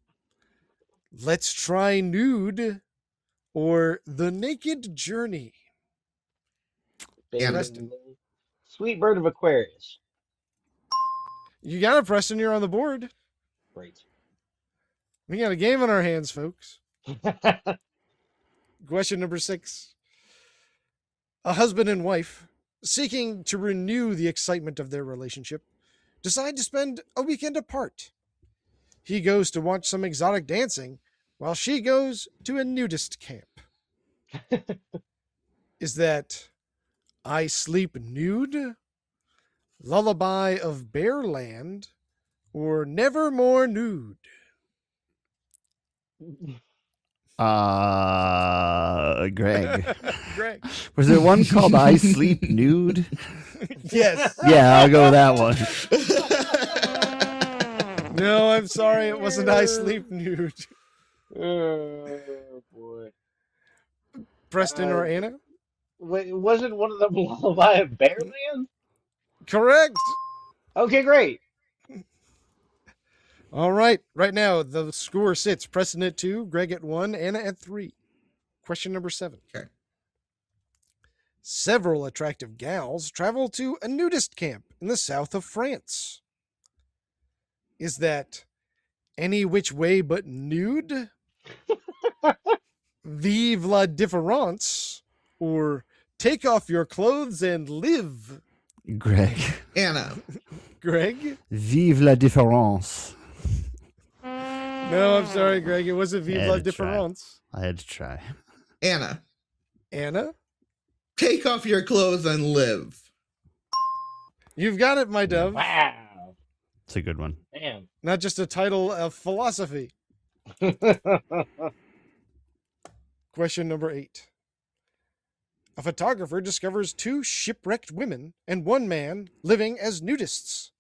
Let's Try Nude? Or The Naked Journey? Anna. Sweet Bird of Aquarius. You got it, Preston. You're on the board. Great. We got a game on our hands, folks. Question number 6. A husband and wife, seeking to renew the excitement of their relationship, decide to spend a weekend apart. He goes to watch some exotic dancing while she goes to a nudist camp. Is that I Sleep Nude, Lullaby of Bearland, or Nevermore Nude? Greg. Greg. Was there one called I Sleep Nude? Yes. Yeah, I'll go with that one. No, I'm sorry. It wasn't I Sleep Nude. Oh, boy. Preston or Anna? Wait, wasn't one of them Lullaby of Bearland? Correct. Okay, great. All right. Right now, the score sits Preston at 2, Greg at 1, Anna at 3. Question number 7. Okay. Several attractive gals travel to a nudist camp in the south of France. Is that Any Which Way But Nude? Vive la différence? Or Take Off Your Clothes and Live? Greg. Anna. Greg? Vive la différence. No, I'm sorry, Greg. It wasn't Vive la had to try. différence. I had to try. Anna. Anna? Take off your clothes and live. You've got it, my dove. Wow. It's a good one. Damn. Not just a title of philosophy. Question number 8. A photographer discovers 2 shipwrecked women and 1 man living as nudists.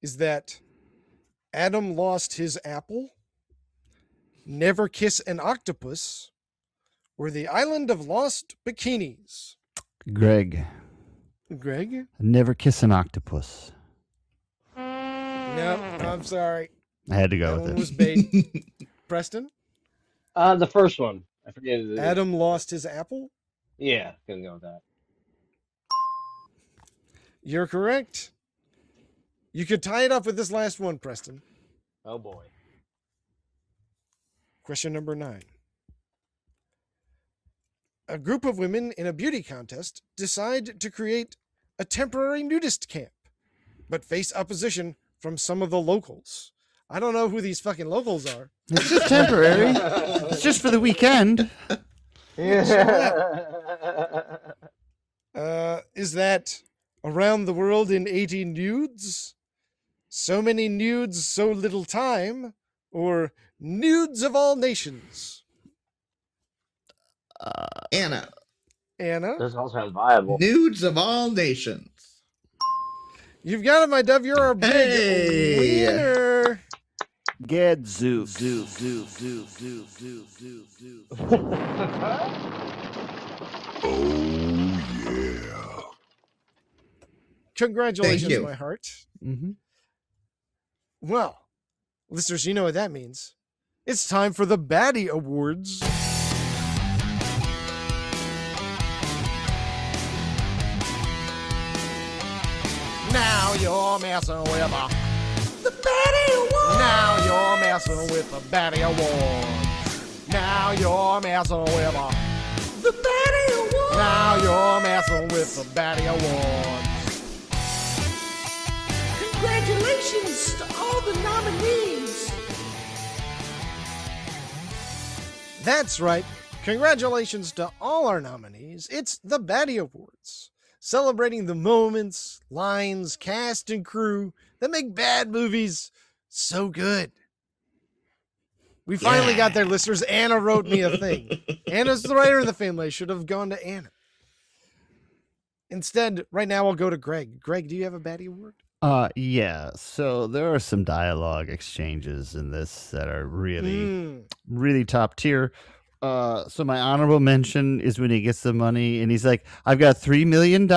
Is that Adam Lost His Apple, Never Kiss an Octopus, or The Island of Lost Bikinis? Greg. Greg? Never kiss an octopus. No, I'm sorry. I had to go That with one it. was bait. Preston? The first one. I forget. Adam Lost His Apple? Yeah, gonna go with that. You're correct. You could tie it up with this last one, Preston. Oh boy. Question number 9. A group of women in a beauty contest decide to create a temporary nudist camp, but face opposition from some of the locals. I don't know who these fucking locals are. It's just temporary. It's just for the weekend. Is that Around the World in 80 Nudes, So Many Nudes, So Little Time, or Nudes of All Nations? Anna. Anna? Those all sound viable. Nudes of All Nations. You've got it, my dove. You're our big Hey. winner. Get zoo. Congratulations, Thank you. my heart. Mm-hmm. Well, listeners, you know what that means. It's time for the Baddie Awards. Now you're messing with the Baddie Awards. Now you're messing with the Baddie Awards. Now you're messing with the Baddie Awards. Now you're messing with the Baddie Awards. Congratulations to all the nominees. That's right. Congratulations to all our nominees. It's the Baddie Awards, celebrating the moments, lines, cast, and crew that make bad movies so good. We finally got there, listeners. Anna wrote me a thing. Anna's the writer of the family. I should have gone to Anna. Instead, right now I'll go to Greg. Greg, do you have a Baddie Award? Yeah. So there are some dialogue exchanges in this that are really top tier. So my honorable mention is when he gets the money and he's like, I've got $3 million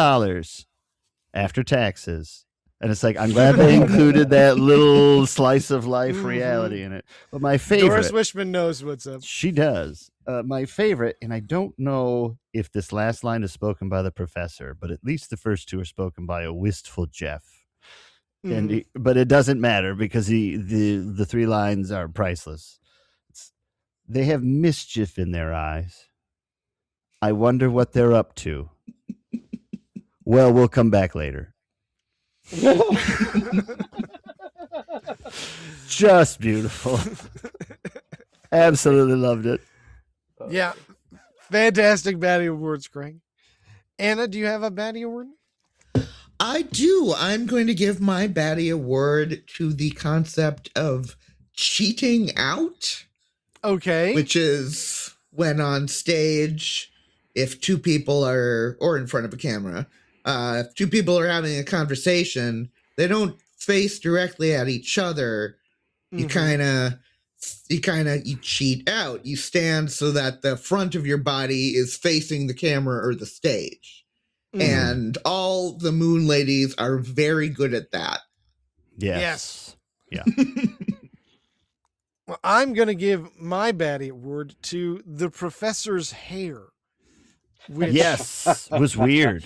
after taxes. And it's like, I'm glad they included that little slice of life reality in it. But my favorite, Doris Wishman knows what's up. she does. My favorite, and I don't know if this last line is spoken by the professor, but at least the first two are spoken by a wistful Jeff. But it doesn't matter because the three lines are priceless. They have mischief in their eyes. I wonder what they're up to. Well, we'll come back later. Just beautiful. Absolutely loved it. Yeah. Fantastic Baddie Awards, Greg. Anna, do you have a Baddie Award? I do. I'm going to give my Baddie Award to the concept of cheating out. Okay. Which is when on stage, if two people are, or in front of a camera, if two people are having a conversation, they don't face directly at each other. You you cheat out. You stand so that the front of your body is facing the camera or the stage. And all the Moon ladies are very good at that. Yes. Yeah. Well, I'm going to give my Baddie Award to the professor's hair. Which Yes. Was weird.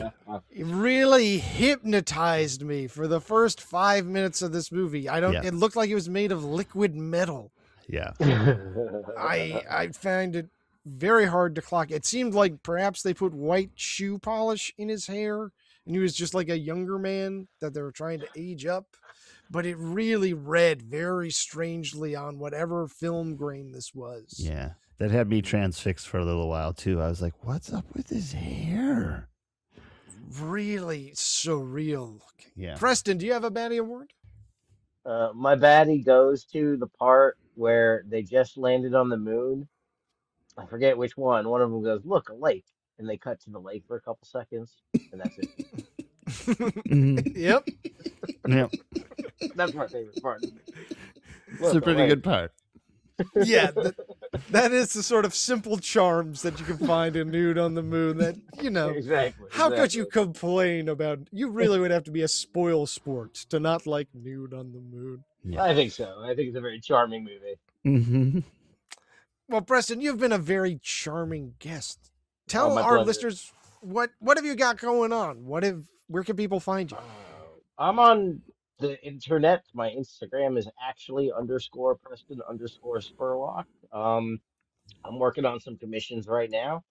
really hypnotized me for the first 5 minutes of this movie. It looked like it was made of liquid metal. Yeah. I find it very hard to clock. It seemed like perhaps they put white shoe polish in his hair and he was just like a younger man that they were trying to age up. But it really read very strangely on whatever film grain this was. Yeah. That had me transfixed for a little while too. I was like, what's up with his hair? Really surreal looking. Yeah. Preston, do you have a Baddie Award? My baddie goes to the part where they just landed on the moon. I forget which one. One of them goes, look, a lake. And they cut to the lake for a couple seconds. And that's it. Yep. Yep. That's my favorite part. It's a pretty good part. Yeah. That is the sort of simple charms that you can find in Nude on the Moon that, Exactly. How could you complain about? You really would have to be a spoil sport to not like Nude on the Moon. Yeah. I think so. I think it's a very charming movie. Mm-hmm. Well, Preston, you've been a very charming guest. Tell my our pleasure. listeners what have you got going on? Where can people find you? I'm on the internet. My Instagram is actually _Preston_Spurlock. I'm working on some commissions right now.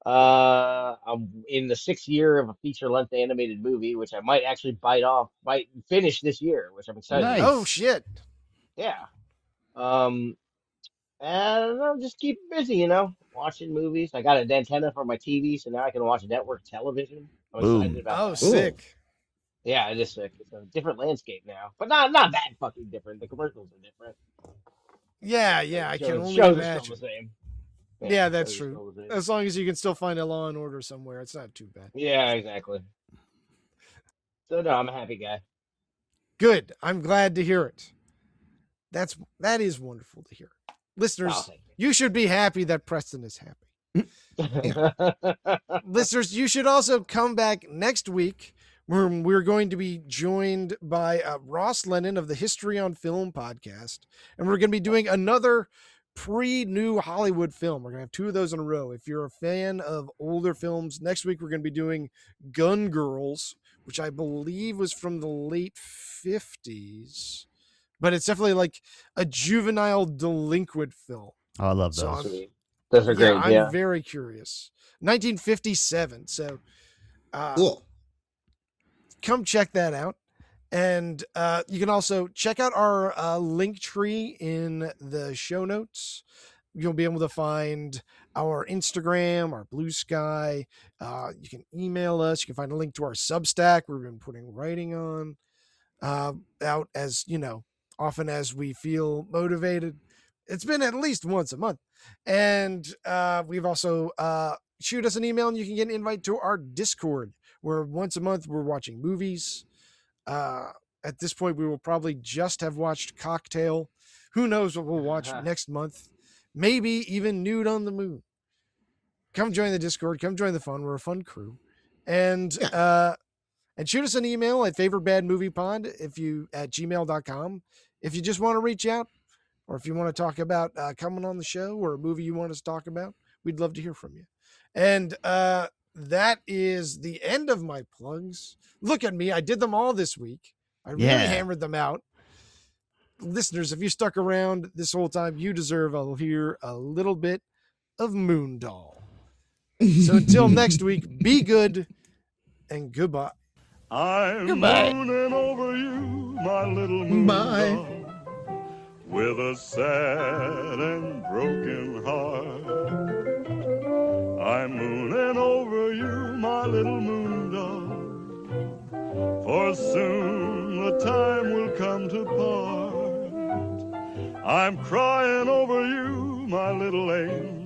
I'm in the 6th year of a feature-length animated movie, which I might actually might finish this year, which I'm excited Nice. about. Oh shit. Yeah. And I'm just keep busy, watching movies. I got an antenna for my TV, so now I can watch network television. I'm excited about Oh, that. sick. Yeah, it's a different landscape now, but not that fucking different. The commercials are different. Yeah, But I the can only shows are still imagine. the same. Yeah, The that's shows are true. still the same. As long as you can still find a Law and Order somewhere, it's not too bad. Yeah, exactly. So no, I'm a happy guy. Good. I'm glad to hear it. That is wonderful to hear. Listeners, Oh, thank you should be happy that Preston is happy. you. Listeners, you should also come back next week where we're going to be joined by Ross Lennon of the History on Film podcast. And we're going to be doing another pre-new Hollywood film. We're going to have 2 of those in a row. If you're a fan of older films, next week we're going to be doing Gun Girls, which I believe was from the late 50s. But it's definitely like a juvenile delinquent film. Oh, I love So those. Sweet. Those are great. I'm Yeah. very curious. 1957. So Cool. come check that out. And you can also check out our link tree in the show notes. You'll be able to find our Instagram, our Blue Sky. You can email us. You can find a link to our Substack. We've been putting writing on out as, often as we feel motivated. It's been at least once a month. And we've also shoot us an email and you can get an invite to our Discord, where once a month we're watching movies. At this point, we will probably just have watched Cocktail. Who knows what we'll watch next month? Maybe even Nude on the Moon. Come join the Discord. Come join the fun. We're a fun crew. And shoot us an email at favoritebadmoviepod at gmail.com if you just want to reach out, or if you want to talk about coming on the show or a movie you want us to talk about. We'd love to hear from you. And that is the end of my plugs. Look at me. I did them all this week. I really hammered them out. Listeners, if you stuck around this whole time, you deserve to hear a little bit of Moondoll. So until next week, be good and goodbye. I'm Goodbye. mooning over you, my little moon Bye. dog, with a sad and broken heart. I'm mooning over you, my little moon dog, for soon the time will come to part. I'm crying over you, my little angel,